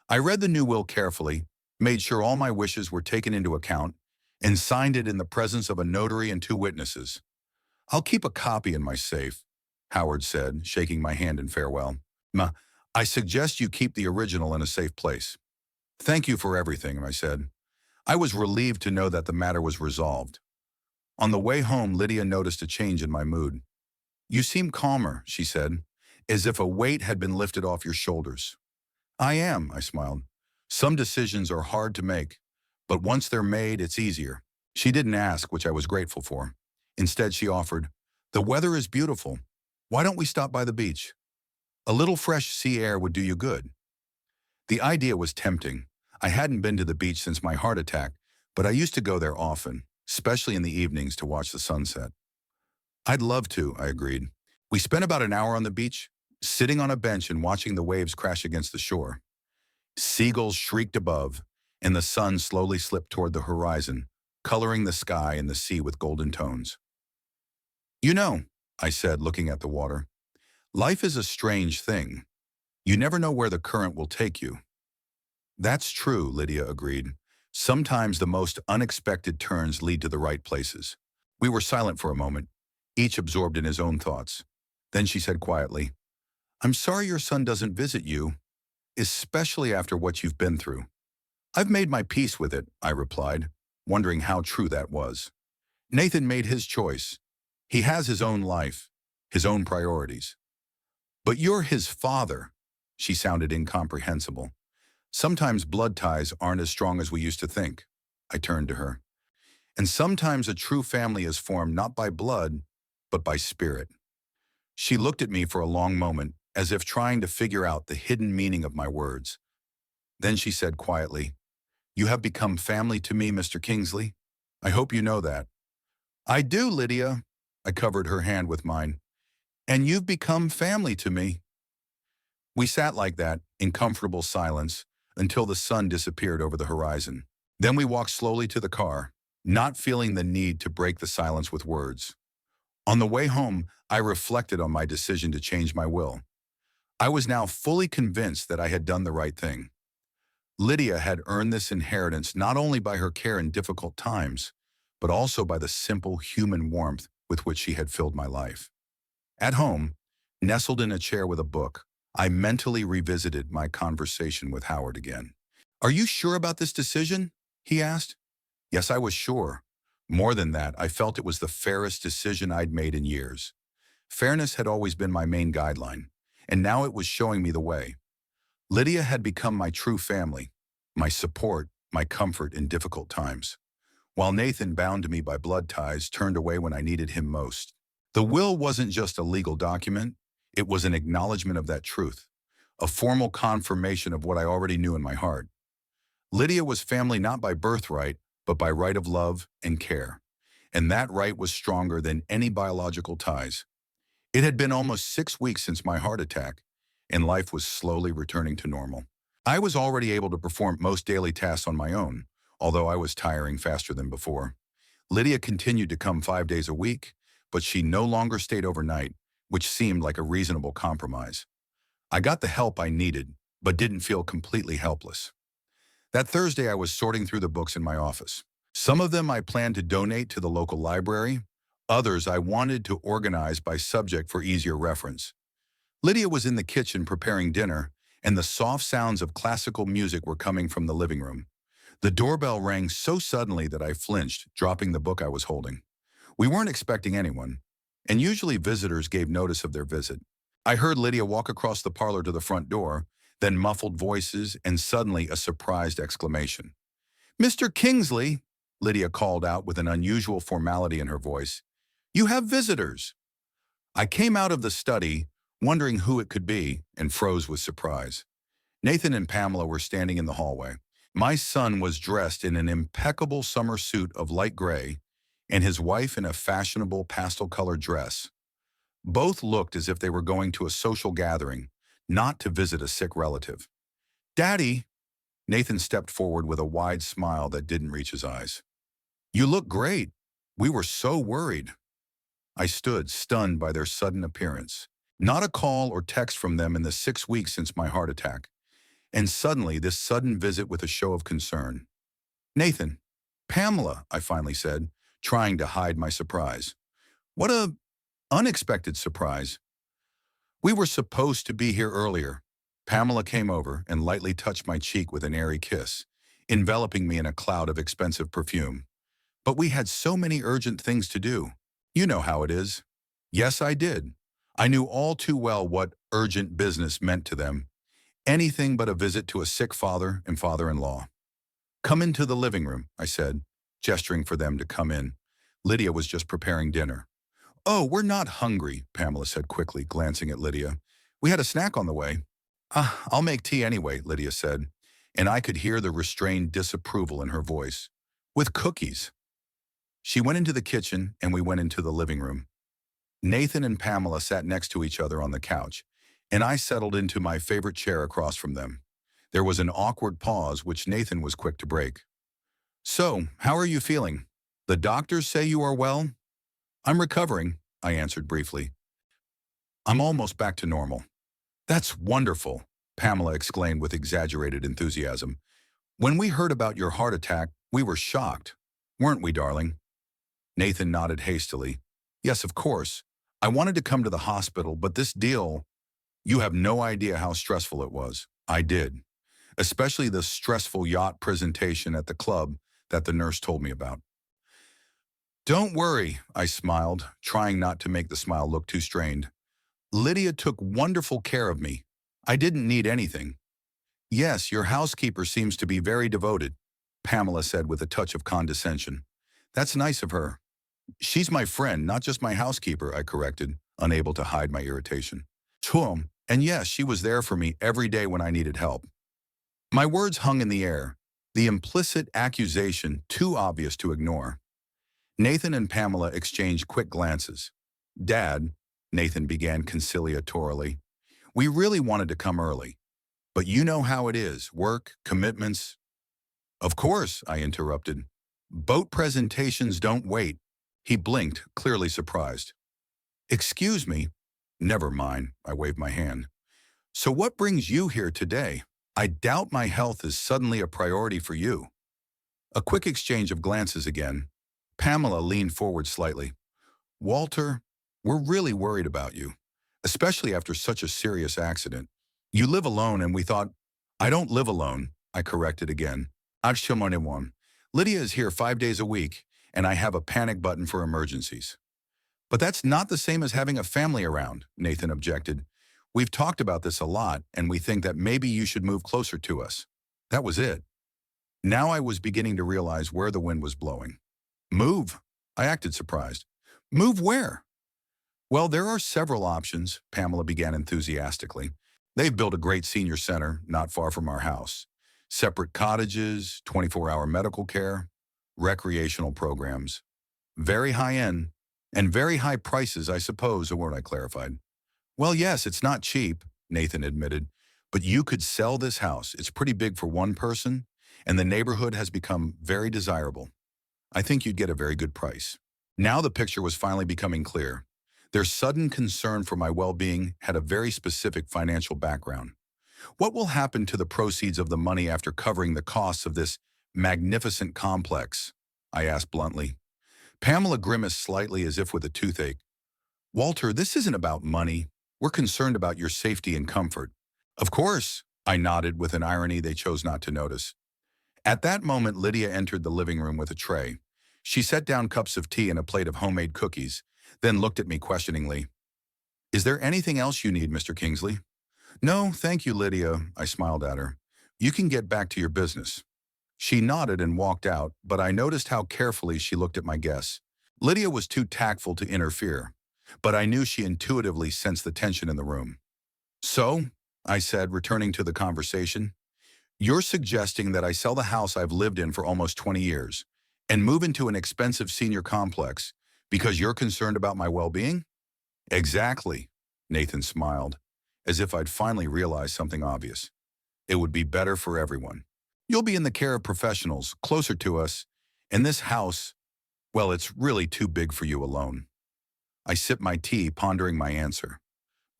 I read the new will carefully, made sure all my wishes were taken into account, and signed it in the presence of a notary and 2 witnesses. "I'll keep a copy in my safe," Howard said, shaking my hand in farewell. "I suggest you keep the original in a safe place." "Thank you for everything," I said. I was relieved to know that the matter was resolved. On the way home, Lydia noticed a change in my mood. "You seem calmer," she said, "as if a weight had been lifted off your shoulders." "I am," I smiled. "Some decisions are hard to make, but once they're made, it's easier." She didn't ask, which I was grateful for. Instead, she offered, "The weather is beautiful. Why don't we stop by the beach? A little fresh sea air would do you good." The idea was tempting. I hadn't been to the beach since my heart attack, but I used to go there often, especially in the evenings to watch the sunset. "I'd love to," I agreed. We spent about an hour on the beach, sitting on a bench and watching the waves crash against the shore. Seagulls shrieked above, and the sun slowly slipped toward the horizon, coloring the sky and the sea with golden tones. "You know," I said, looking at the water, "life is a strange thing. You never know where the current will take you." "That's true," Lydia agreed. "Sometimes the most unexpected turns lead to the right places." We were silent for a moment, each absorbed in his own thoughts. Then she said quietly, "I'm sorry your son doesn't visit you, especially after what you've been through." "I've made my peace with it," I replied, wondering how true that was. "Nathan made his choice. He has his own life, his own priorities." "But you're his father," she sounded incomprehensible. "Sometimes blood ties aren't as strong as we used to think." I turned to her. "And sometimes a true family is formed not by blood, but by spirit." She looked at me for a long moment, as if trying to figure out the hidden meaning of my words. Then she said quietly, "You have become family to me, Mr. Kingsley. I hope you know that." "I do, Lydia." I covered her hand with mine. "And you've become family to me." We sat like that, in comfortable silence, until the sun disappeared over the horizon. Then we walked slowly to the car, not feeling the need to break the silence with words. On the way home, I reflected on my decision to change my will. I was now fully convinced that I had done the right thing. Lydia had earned this inheritance not only by her care in difficult times, but also by the simple human warmth with which she had filled my life. At home, nestled in a chair with a book, I mentally revisited my conversation with Howard again. "Are you sure about this decision?" he asked. Yes, I was sure. More than that, I felt it was the fairest decision I'd made in years. Fairness had always been my main guideline, and now it was showing me the way. Lydia had become my true family, my support, my comfort in difficult times, while Nathan, bound to me by blood ties, turned away when I needed him most. The will wasn't just a legal document, it was an acknowledgement of that truth, a formal confirmation of what I already knew in my heart. Lydia was family not by birthright, but by right of love and care, and that right was stronger than any biological ties. It had been almost 6 weeks since my heart attack, and life was slowly returning to normal. I was already able to perform most daily tasks on my own, although I was tiring faster than before. Lydia continued to come 5 days a week, but she no longer stayed overnight, which seemed like a reasonable compromise. I got the help I needed, but didn't feel completely helpless. That Thursday, I was sorting through the books in my office. Some of them I planned to donate to the local library, others I wanted to organize by subject for easier reference. Lydia was in the kitchen preparing dinner, and the soft sounds of classical music were coming from the living room. The doorbell rang so suddenly that I flinched, dropping the book I was holding. We weren't expecting anyone, and usually visitors gave notice of their visit. I heard Lydia walk across the parlor to the front door, then muffled voices, and suddenly a surprised exclamation. "Mr. Kingsley," Lydia called out with an unusual formality in her voice. "You have visitors." I came out of the study, wondering who it could be, and froze with surprise. Nathan and Pamela were standing in the hallway. My son was dressed in an impeccable summer suit of light gray, and his wife in a fashionable pastel-colored dress. Both looked as if they were going to a social gathering, not to visit a sick relative. "Daddy," Nathan stepped forward with a wide smile that didn't reach his eyes. "You look great. We were so worried." I stood, stunned by their sudden appearance. Not a call or text from them in the 6 weeks since my heart attack. And suddenly, this sudden visit with a show of concern. "Nathan, Pamela," I finally said, trying to hide my surprise. "What a unexpected surprise. We were supposed to be here earlier." Pamela came over and lightly touched my cheek with an airy kiss, enveloping me in a cloud of expensive perfume. "But we had so many urgent things to do. You know how it is." Yes, I did. I knew all too well what urgent business meant to them. Anything but a visit to a sick father and father-in-law. "Come into the living room," I said, gesturing for them to come in. Lydia was just preparing dinner. "Oh, we're not hungry," Pamela said quickly, glancing at Lydia. "We had a snack on the way." I'll make tea anyway," Lydia said, and I could hear the restrained disapproval in her voice. "With cookies." She went into the kitchen, and we went into the living room. Nathan and Pamela sat next to each other on the couch, and I settled into my favorite chair across from them. There was an awkward pause, which Nathan was quick to break. "So, how are you feeling? The doctors say you are well?" "I'm recovering," I answered briefly. "I'm almost back to normal." "That's wonderful," Pamela exclaimed with exaggerated enthusiasm. "When we heard about your heart attack, we were shocked. Weren't we, darling?" Nathan nodded hastily. "Yes, of course. I wanted to come to the hospital, but this deal, you have no idea how stressful it was." I did, especially the stressful yacht presentation at the club that the nurse told me about. "Don't worry," I smiled, trying not to make the smile look too strained. "Lydia took wonderful care of me. I didn't need anything." "Yes, your housekeeper seems to be very devoted," Pamela said with a touch of condescension. "That's nice of her." "She's my friend, not just my housekeeper," I corrected, unable to hide my irritation. "Chum, and yes, she was there for me every day when I needed help." My words hung in the air, the implicit accusation too obvious to ignore. Nathan and Pamela exchanged quick glances. "Dad," Nathan began conciliatorily, "we really wanted to come early. But you know how it is, work, commitments." "Of course," I interrupted. "Boat presentations don't wait." He blinked, clearly surprised. "Excuse me." "Never mind," I waved my hand. "So what brings you here today? I doubt my health is suddenly a priority for you." A quick exchange of glances again. Pamela leaned forward slightly. "Walter, we're really worried about you, especially after such a serious accident. You live alone, and we thought—" "I don't live alone," I corrected again. "One. Lydia is here 5 days a week, and I have a panic button for emergencies." "But that's not the same as having a family around," Nathan objected. We've talked about this a lot, and we think that maybe you should move closer to us. That was it. Now I was beginning to realize where the wind was blowing. Move? I acted surprised. Move where? Well, there are several options, Pamela began enthusiastically. They've built a great senior center not far from our house. Separate cottages, 24-hour medical care, recreational programs. Very high end, and very high prices, I suppose, or what I clarified. Well, yes, it's not cheap, Nathan admitted, but you could sell this house. It's pretty big for one person, and the neighborhood has become very desirable. I think you'd get a very good price. Now the picture was finally becoming clear. Their sudden concern for my well-being had a very specific financial background. What will happen to the proceeds of the money after covering the costs of this magnificent complex? I asked bluntly. Pamela grimaced slightly as if with a toothache. Walter, this isn't about money. We're concerned about your safety and comfort. Of course, I nodded with an irony they chose not to notice. At that moment, Lydia entered the living room with a tray. She set down cups of tea and a plate of homemade cookies, then looked at me questioningly. Is there anything else you need, Mr. Kingsley? No, thank you, Lydia, I smiled at her. You can get back to your business. She nodded and walked out, but I noticed how carefully she looked at my guests. Lydia was too tactful to interfere, but I knew she intuitively sensed the tension in the room. So, I said, returning to the conversation, you're suggesting that I sell the house I've lived in for almost 20 years and move into an expensive senior complex because you're concerned about my well-being? Exactly, Nathan smiled, as if I'd finally realized something obvious. It would be better for everyone. You'll be in the care of professionals, closer to us, and this house, well, it's really too big for you alone. I sipped my tea, pondering my answer.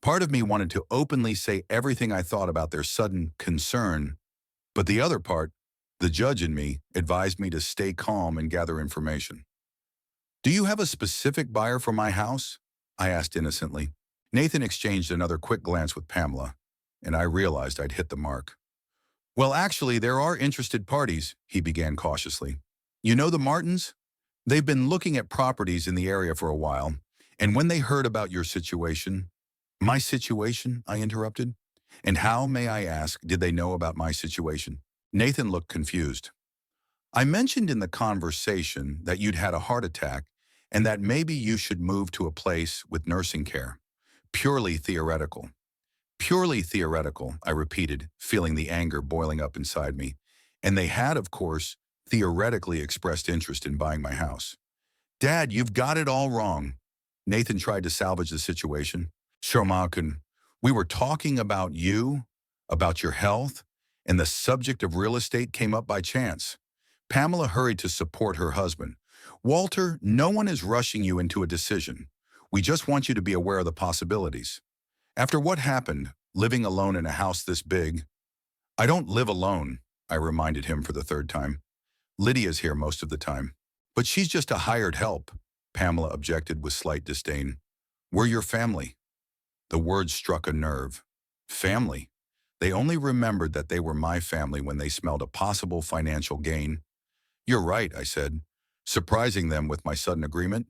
Part of me wanted to openly say everything I thought about their sudden concern, but the other part, the judge in me, advised me to stay calm and gather information. Do you have a specific buyer for my house? I asked innocently. Nathan exchanged another quick glance with Pamela, and I realized I'd hit the mark. Well, actually, there are interested parties, he began cautiously. You know the Martins? They've been looking at properties in the area for a while, and when they heard about your situation— My situation? I interrupted. And how, may I ask, did they know about my situation? Nathan looked confused. I mentioned in the conversation that you'd had a heart attack and that maybe you should move to a place with nursing care. Purely theoretical. Purely theoretical, I repeated, feeling the anger boiling up inside me. And they had, of course, theoretically expressed interest in buying my house. Dad, you've got it all wrong. Nathan tried to salvage the situation. Shomakun, we were talking about you, about your health, and the subject of real estate came up by chance. Pamela hurried to support her husband. Walter, no one is rushing you into a decision. We just want you to be aware of the possibilities. After what happened, living alone in a house this big— I don't live alone, I reminded him for the third time. Lydia's here most of the time. But she's just a hired help, Pamela objected with slight disdain. We're your family. The words struck a nerve. Family. They only remembered that they were my family when they smelled a possible financial gain. You're right, I said, surprising them with my sudden agreement.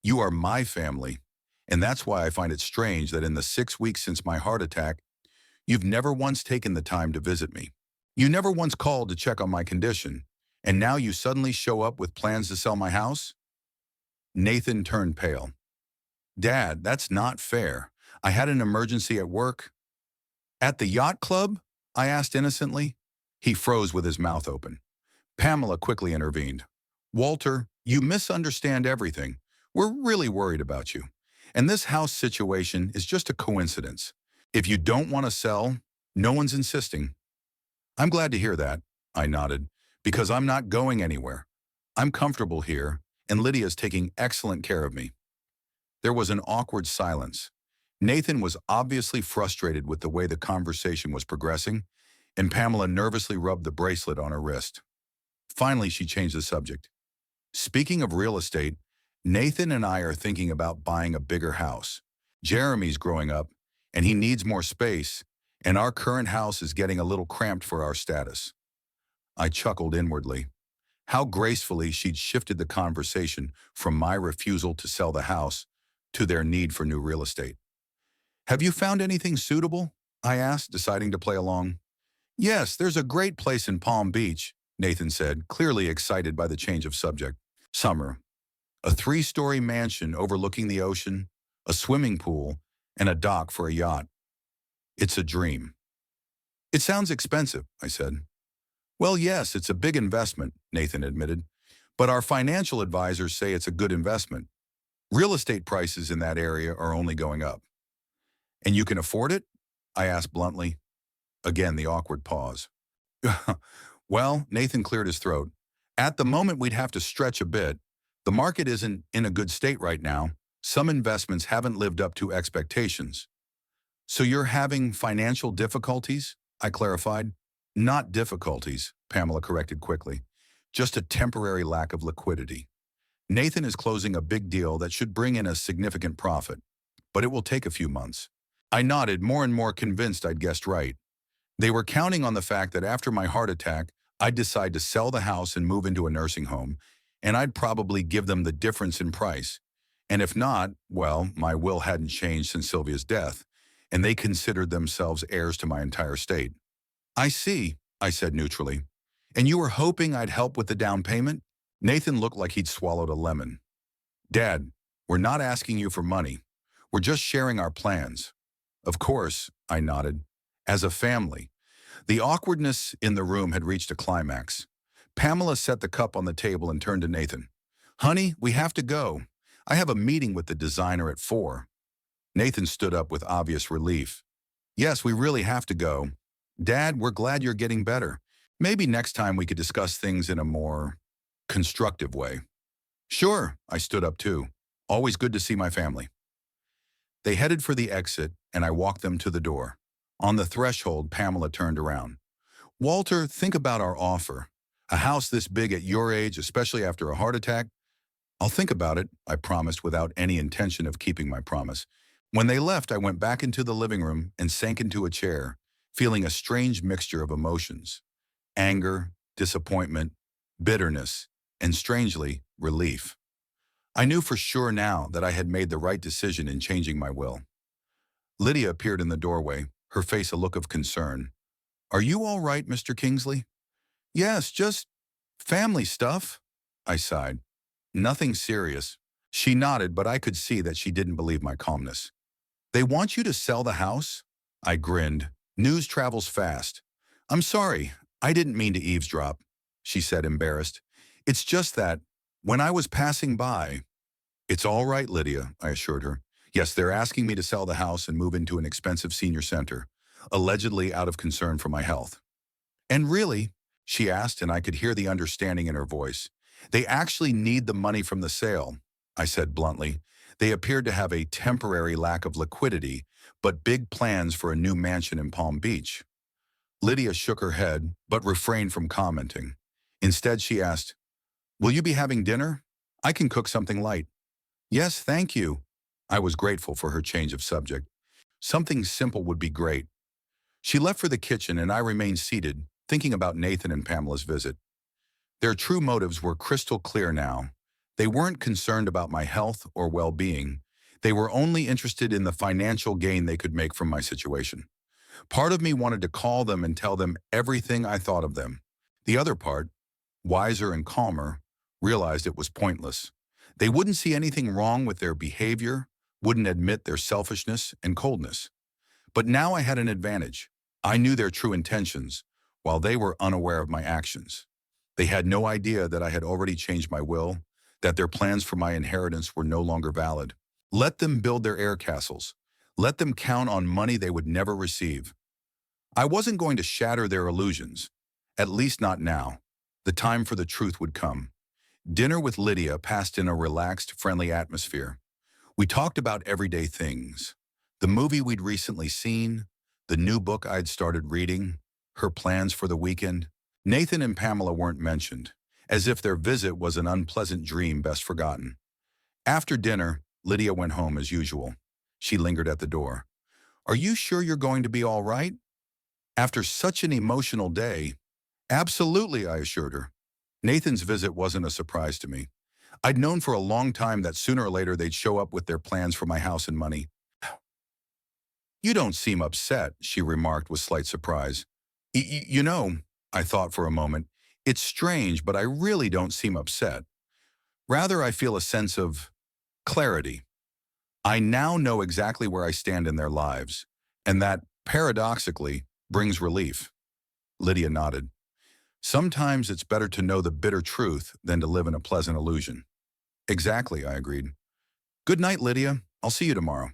You are my family, and that's why I find it strange that in the 6 weeks since my heart attack, you've never once taken the time to visit me. You never once called to check on my condition, and now you suddenly show up with plans to sell my house? Nathan turned pale. Dad, that's not fair. I had an emergency at work. At the yacht club? I asked innocently. He froze with his mouth open. Pamela quickly intervened. Walter, you misunderstand everything. We're really worried about you. And this house situation is just a coincidence. If you don't want to sell, no one's insisting. I'm glad to hear that, I nodded, because I'm not going anywhere. I'm comfortable here, and Lydia's taking excellent care of me. There was an awkward silence. Nathan was obviously frustrated with the way the conversation was progressing, and Pamela nervously rubbed the bracelet on her wrist. Finally, she changed the subject. Speaking of real estate, Nathan and I are thinking about buying a bigger house. Jeremy's growing up, and he needs more space, and our current house is getting a little cramped for our status. I chuckled inwardly. How gracefully she'd shifted the conversation from my refusal to sell the house to their need for new real estate. Have you found anything suitable? I asked, deciding to play along. Yes, there's a great place in Palm Beach, Nathan said, clearly excited by the change of subject. Summer. A three-story mansion overlooking the ocean, a swimming pool, and a dock for a yacht. It's a dream. It sounds expensive, I said. Well, yes, it's a big investment, Nathan admitted, but our financial advisors say it's a good investment. Real estate prices in that area are only going up. And you can afford it? I asked bluntly. Again, the awkward pause. Well, Nathan cleared his throat. At the moment, we'd have to stretch a bit. The market isn't in a good state right now. Some investments haven't lived up to expectations. So you're having financial difficulties? I clarified. Not difficulties, Pamela corrected quickly. Just a temporary lack of liquidity. Nathan is closing a big deal that should bring in a significant profit, but it will take a few months. I nodded, more and more convinced I'd guessed right. They were counting on the fact that after my heart attack, I'd decide to sell the house and move into a nursing home, and I'd probably give them the difference in price. And if not, well, my will hadn't changed since Sylvia's death, and they considered themselves heirs to my entire estate. I see, I said neutrally. And you were hoping I'd help with the down payment? Nathan looked like he'd swallowed a lemon. Dad, we're not asking you for money. We're just sharing our plans. Of course, I nodded. As a family. The awkwardness in the room had reached a climax. Pamela set the cup on the table and turned to Nathan. Honey, we have to go. I have a meeting with the designer at 4. Nathan stood up with obvious relief. Yes, we really have to go. Dad, we're glad you're getting better. Maybe next time we could discuss things in a more constructive way. Sure, I stood up too. Always good to see my family. They headed for the exit, and I walked them to the door. On the threshold, Pamela turned around. Walter, think about our offer. A house this big at your age, especially after a heart attack? I'll think about it, I promised without any intention of keeping my promise. When they left, I went back into the living room and sank into a chair, feeling a strange mixture of emotions. Anger, disappointment, bitterness, and strangely, relief. I knew for sure now that I had made the right decision in changing my will. Lydia appeared in the doorway, her face a look of concern. Are you all right, Mr. Kingsley? Yes, just family stuff, I sighed. Nothing serious. She nodded, but I could see that she didn't believe my calmness. They want you to sell the house? I grinned. News travels fast. I'm sorry, I didn't mean to eavesdrop, she said, embarrassed. It's just that, when I was passing by... It's all right, Lydia, I assured her. Yes, they're asking me to sell the house and move into an expensive senior center, allegedly out of concern for my health. And really, she asked, and I could hear the understanding in her voice. They actually need the money from the sale, I said bluntly. They appeared to have a temporary lack of liquidity, but big plans for a new mansion in Palm Beach. Lydia shook her head, but refrained from commenting. Instead, she asked, Will you be having dinner? I can cook something light. Yes, thank you. I was grateful for her change of subject. Something simple would be great. She left for the kitchen and I remained seated, thinking about Nathan and Pamela's visit. Their true motives were crystal clear now. They weren't concerned about my health or well-being. They were only interested in the financial gain they could make from my situation. Part of me wanted to call them and tell them everything I thought of them. The other part, wiser and calmer, realized it was pointless. They wouldn't see anything wrong with their behavior, wouldn't admit their selfishness and coldness. But now I had an advantage. I knew their true intentions, while they were unaware of my actions. They had no idea that I had already changed my will, that their plans for my inheritance were no longer valid. Let them build their air castles. Let them count on money they would never receive. I wasn't going to shatter their illusions, at least not now. The time for the truth would come. Dinner with Lydia passed in a relaxed, friendly atmosphere. We talked about everyday things. The movie we'd recently seen, the new book I'd started reading, her plans for the weekend. Nathan and Pamela weren't mentioned, as if their visit was an unpleasant dream best forgotten. After dinner, Lydia went home as usual. She lingered at the door. Are you sure you're going to be all right? After such an emotional day? Absolutely, I assured her. Nathan's visit wasn't a surprise to me. I'd known for a long time that sooner or later they'd show up with their plans for my house and money. You don't seem upset, she remarked with slight surprise. You know, I thought for a moment, it's strange, but I really don't seem upset. Rather, I feel a sense of clarity. I now know exactly where I stand in their lives, and that, paradoxically, brings relief. Lydia nodded. Sometimes it's better to know the bitter truth than to live in a pleasant illusion. Exactly, I agreed. Good night, Lydia. I'll see you tomorrow.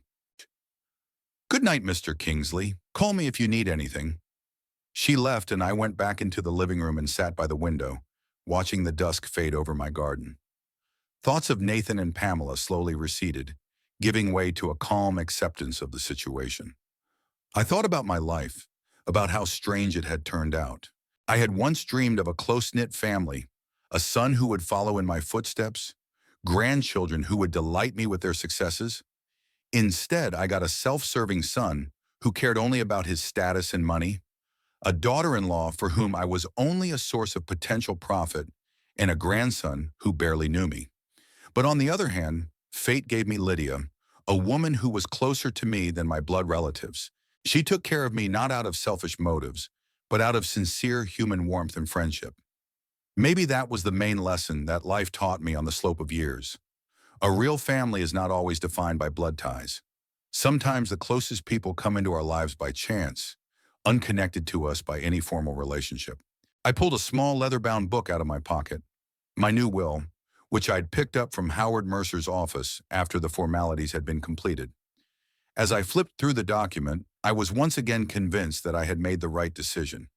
Good night, Mr. Kingsley. Call me if you need anything. She left and I went back into the living room and sat by the window, watching the dusk fade over my garden. Thoughts of Nathan and Pamela slowly receded, giving way to a calm acceptance of the situation. I thought about my life, about how strange it had turned out. I had once dreamed of a close-knit family, a son who would follow in my footsteps, grandchildren who would delight me with their successes. Instead, I got a self-serving son who cared only about his status and money, a daughter-in-law for whom I was only a source of potential profit, and a grandson who barely knew me. But on the other hand, fate gave me Lydia, a woman who was closer to me than my blood relatives. She took care of me not out of selfish motives, but out of sincere human warmth and friendship. Maybe that was the main lesson that life taught me on the slope of years. A real family is not always defined by blood ties. Sometimes the closest people come into our lives by chance, unconnected to us by any formal relationship. I pulled a small leather-bound book out of my pocket, my new will, which I'd picked up from Howard Mercer's office after the formalities had been completed. As I flipped through the document, I was once again convinced that I had made the right decision.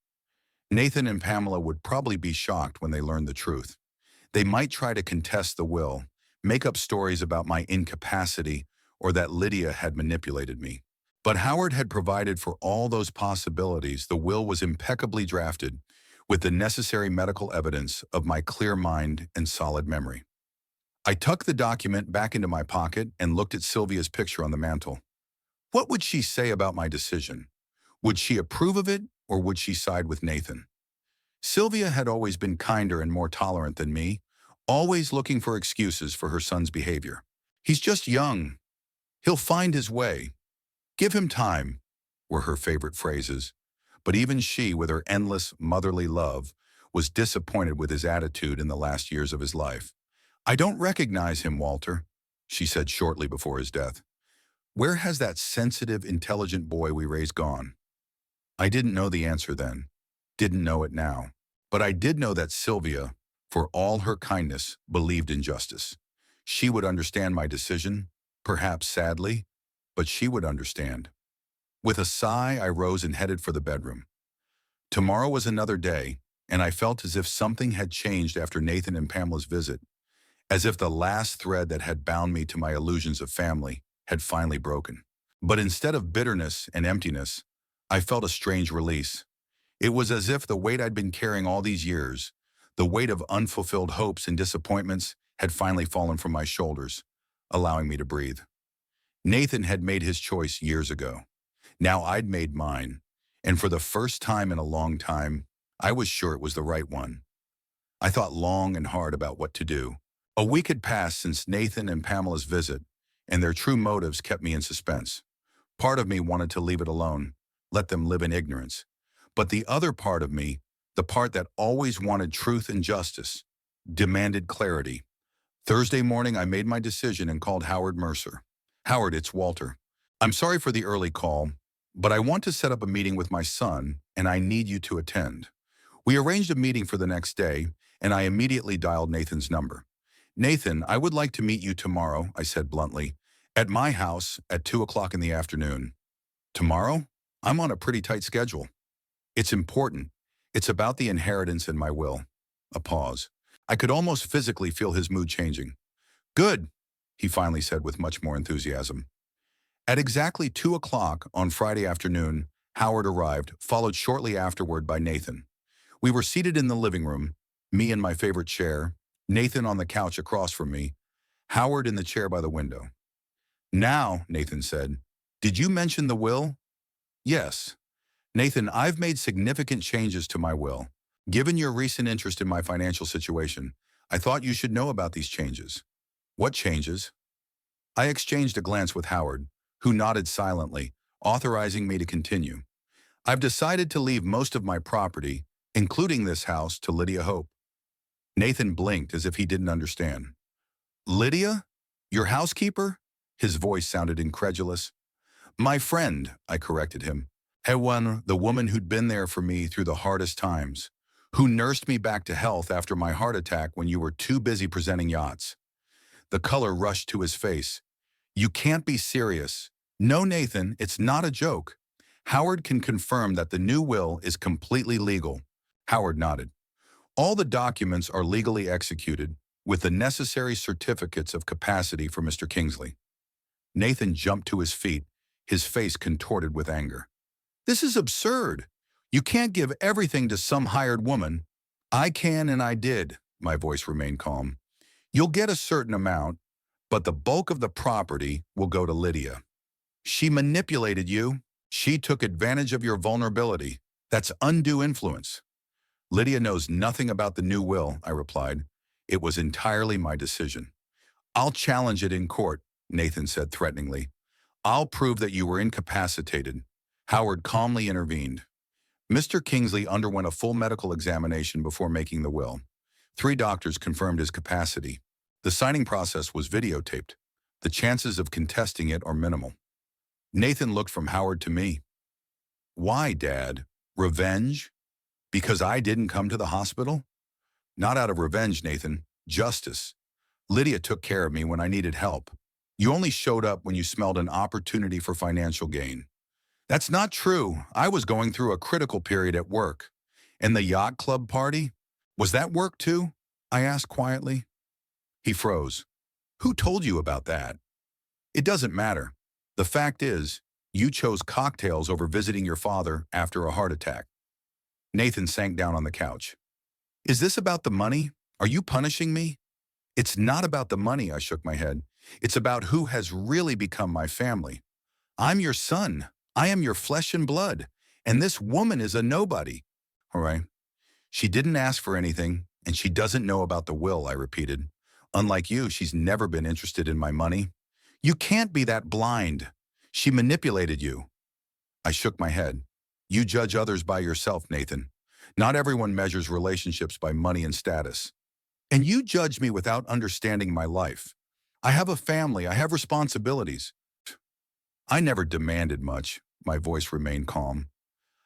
Nathan and Pamela would probably be shocked when they learned the truth. They might try to contest the will, make up stories about my incapacity or that Lydia had manipulated me. But Howard had provided for all those possibilities. The will was impeccably drafted with the necessary medical evidence of my clear mind and solid memory. I tucked the document back into my pocket and looked at Sylvia's picture on the mantel. What would she say about my decision? Would she approve of it, or would she side with Nathan? Sylvia had always been kinder and more tolerant than me, always looking for excuses for her son's behavior. He's just young. He'll find his way. Give him time, were her favorite phrases. But even she, with her endless motherly love, was disappointed with his attitude in the last years of his life. I don't recognize him, Walter, she said shortly before his death. Where has that sensitive, intelligent boy we raised gone? I didn't know the answer then, didn't know it now. But I did know that Sylvia, for all her kindness, believed in justice. She would understand my decision, perhaps sadly, but she would understand. With a sigh, I rose and headed for the bedroom. Tomorrow was another day, and I felt as if something had changed after Nathan and Pamela's visit, as if the last thread that had bound me to my illusions of family had finally broken. But instead of bitterness and emptiness, I felt a strange release. It was as if the weight I'd been carrying all these years, the weight of unfulfilled hopes and disappointments, had finally fallen from my shoulders, allowing me to breathe. Nathan had made his choice years ago. Now I'd made mine, and for the first time in a long time, I was sure it was the right one. I thought long and hard about what to do. A week had passed since Nathan and Pamela's visit, and their true motives kept me in suspense. Part of me wanted to leave it alone, let them live in ignorance. But the other part of me, the part that always wanted truth and justice, demanded clarity. Thursday morning, I made my decision and called Howard Mercer. Howard, it's Walter. I'm sorry for the early call, but I want to set up a meeting with my son, and I need you to attend. We arranged a meeting for the next day, and I immediately dialed Nathan's number. Nathan, I would like to meet you tomorrow, I said bluntly, at my house at 2 o'clock in the afternoon. Tomorrow? I'm on a pretty tight schedule. It's important. It's about the inheritance in my will. A pause. I could almost physically feel his mood changing. Good, he finally said with much more enthusiasm. At exactly 2 o'clock on Friday afternoon, Howard arrived, followed shortly afterward by Nathan. We were seated in the living room, me in my favorite chair, Nathan on the couch across from me, Howard in the chair by the window. Now, Nathan said, did you mention the will? Yes. Nathan, I've made significant changes to my will. Given your recent interest in my financial situation, I thought you should know about these changes. What changes? I exchanged a glance with Howard, who nodded silently, authorizing me to continue. I've decided to leave most of my property, including this house, to Lydia Hope. Nathan blinked as if he didn't understand. Lydia? Your housekeeper? His voice sounded incredulous. My friend, I corrected him. Hewan, the woman who'd been there for me through the hardest times, who nursed me back to health after my heart attack when you were too busy presenting yachts. The color rushed to his face. You can't be serious. No, Nathan, it's not a joke. Howard can confirm that the new will is completely legal. Howard nodded. All the documents are legally executed, with the necessary certificates of capacity for Mr. Kingsley. Nathan jumped to his feet, his face contorted with anger. This is absurd. You can't give everything to some hired woman. I can and I did, my voice remained calm. You'll get a certain amount, but the bulk of the property will go to Lydia. She manipulated you. She took advantage of your vulnerability. That's undue influence. Lydia knows nothing about the new will, I replied. It was entirely my decision. I'll challenge it in court, Nathan said threateningly. I'll prove that you were incapacitated. Howard calmly intervened. Mr. Kingsley underwent a full medical examination before making the will. 3 doctors confirmed his capacity. The signing process was videotaped. The chances of contesting it are minimal. Nathan looked from Howard to me. Why, Dad? Revenge? Because I didn't come to the hospital? Not out of revenge, Nathan. Justice. Lydia took care of me when I needed help. You only showed up when you smelled an opportunity for financial gain. That's not true. I was going through a critical period at work. And the yacht club party? Was that work too? I asked quietly. He froze. Who told you about that? It doesn't matter. The fact is, you chose cocktails over visiting your father after a heart attack. Nathan sank down on the couch. Is this about the money? Are you punishing me? It's not about the money, I shook my head. It's about who has really become my family. I'm your son. I am your flesh and blood. And this woman is a nobody. All right. She didn't ask for anything, and she doesn't know about the will, I repeated. Unlike you, she's never been interested in my money. You can't be that blind. She manipulated you. I shook my head. You judge others by yourself, Nathan. Not everyone measures relationships by money and status. And you judge me without understanding my life. I have a family. I have responsibilities. I never demanded much. My voice remained calm.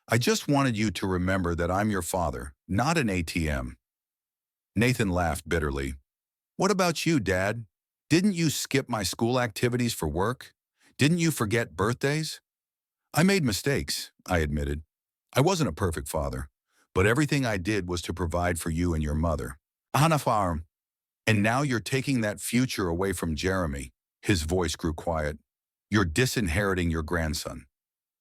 I just wanted you to remember that I'm your father, not an ATM. Nathan laughed bitterly. What about you, Dad? Didn't you skip my school activities for work? Didn't you forget birthdays? I made mistakes, I admitted. I wasn't a perfect father, but everything I did was to provide for you and your mother. On a farm. And now you're taking that future away from Jeremy. His voice grew quiet. You're disinheriting your grandson.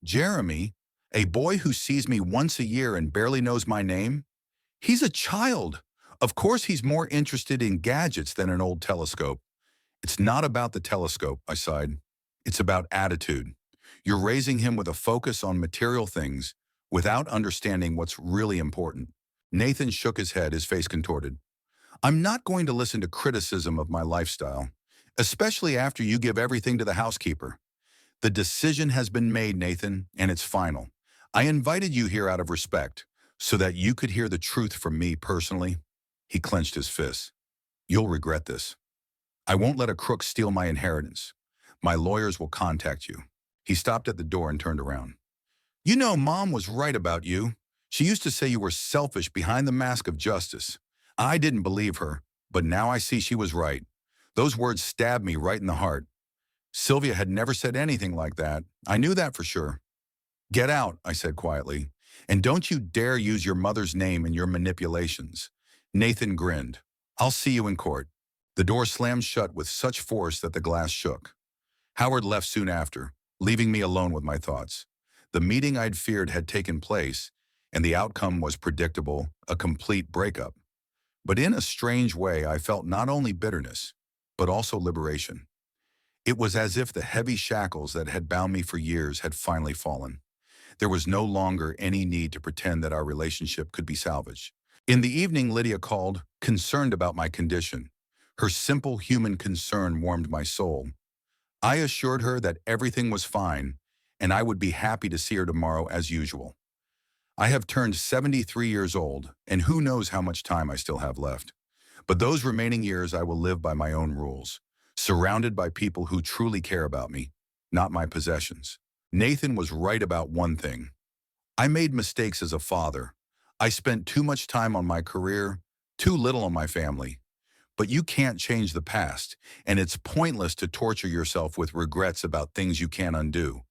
Jeremy, a boy who sees me once a year and barely knows my name? He's a child. Of course he's more interested in gadgets than an old telescope. It's not about the telescope, I sighed. It's about attitude. You're raising him with a focus on material things without understanding what's really important. Nathan shook his head, his face contorted. I'm not going to listen to criticism of my lifestyle, especially after you give everything to the housekeeper. The decision has been made, Nathan, and it's final. I invited you here out of respect, so that you could hear the truth from me personally. He clenched his fists. You'll regret this. I won't let a crook steal my inheritance. My lawyers will contact you. He stopped at the door and turned around. You know, Mom was right about you. She used to say you were selfish behind the mask of justice. I didn't believe her, but now I see she was right. Those words stabbed me right in the heart. Sylvia had never said anything like that. I knew that for sure. Get out, I said quietly, and don't you dare use your mother's name in your manipulations. Nathan grinned. I'll see you in court. The door slammed shut with such force that the glass shook. Howard left soon after, leaving me alone with my thoughts. The meeting I'd feared had taken place, and the outcome was predictable, a complete breakup. But in a strange way, I felt not only bitterness, but also liberation. It was as if the heavy shackles that had bound me for years had finally fallen. There was no longer any need to pretend that our relationship could be salvaged. In the evening, Lydia called, concerned about my condition. Her simple human concern warmed my soul. I assured her that everything was fine, and I would be happy to see her tomorrow as usual. I have turned 73 years old, and who knows how much time I still have left. But those remaining years I will live by my own rules, surrounded by people who truly care about me, not my possessions. Nathan was right about one thing. I made mistakes as a father. I spent too much time on my career, too little on my family. But you can't change the past, and it's pointless to torture yourself with regrets about things you can't undo.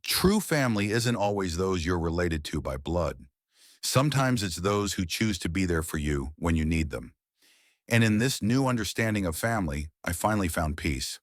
True family isn't always those you're related to by blood. Sometimes it's those who choose to be there for you when you need them. And in this new understanding of family, I finally found peace.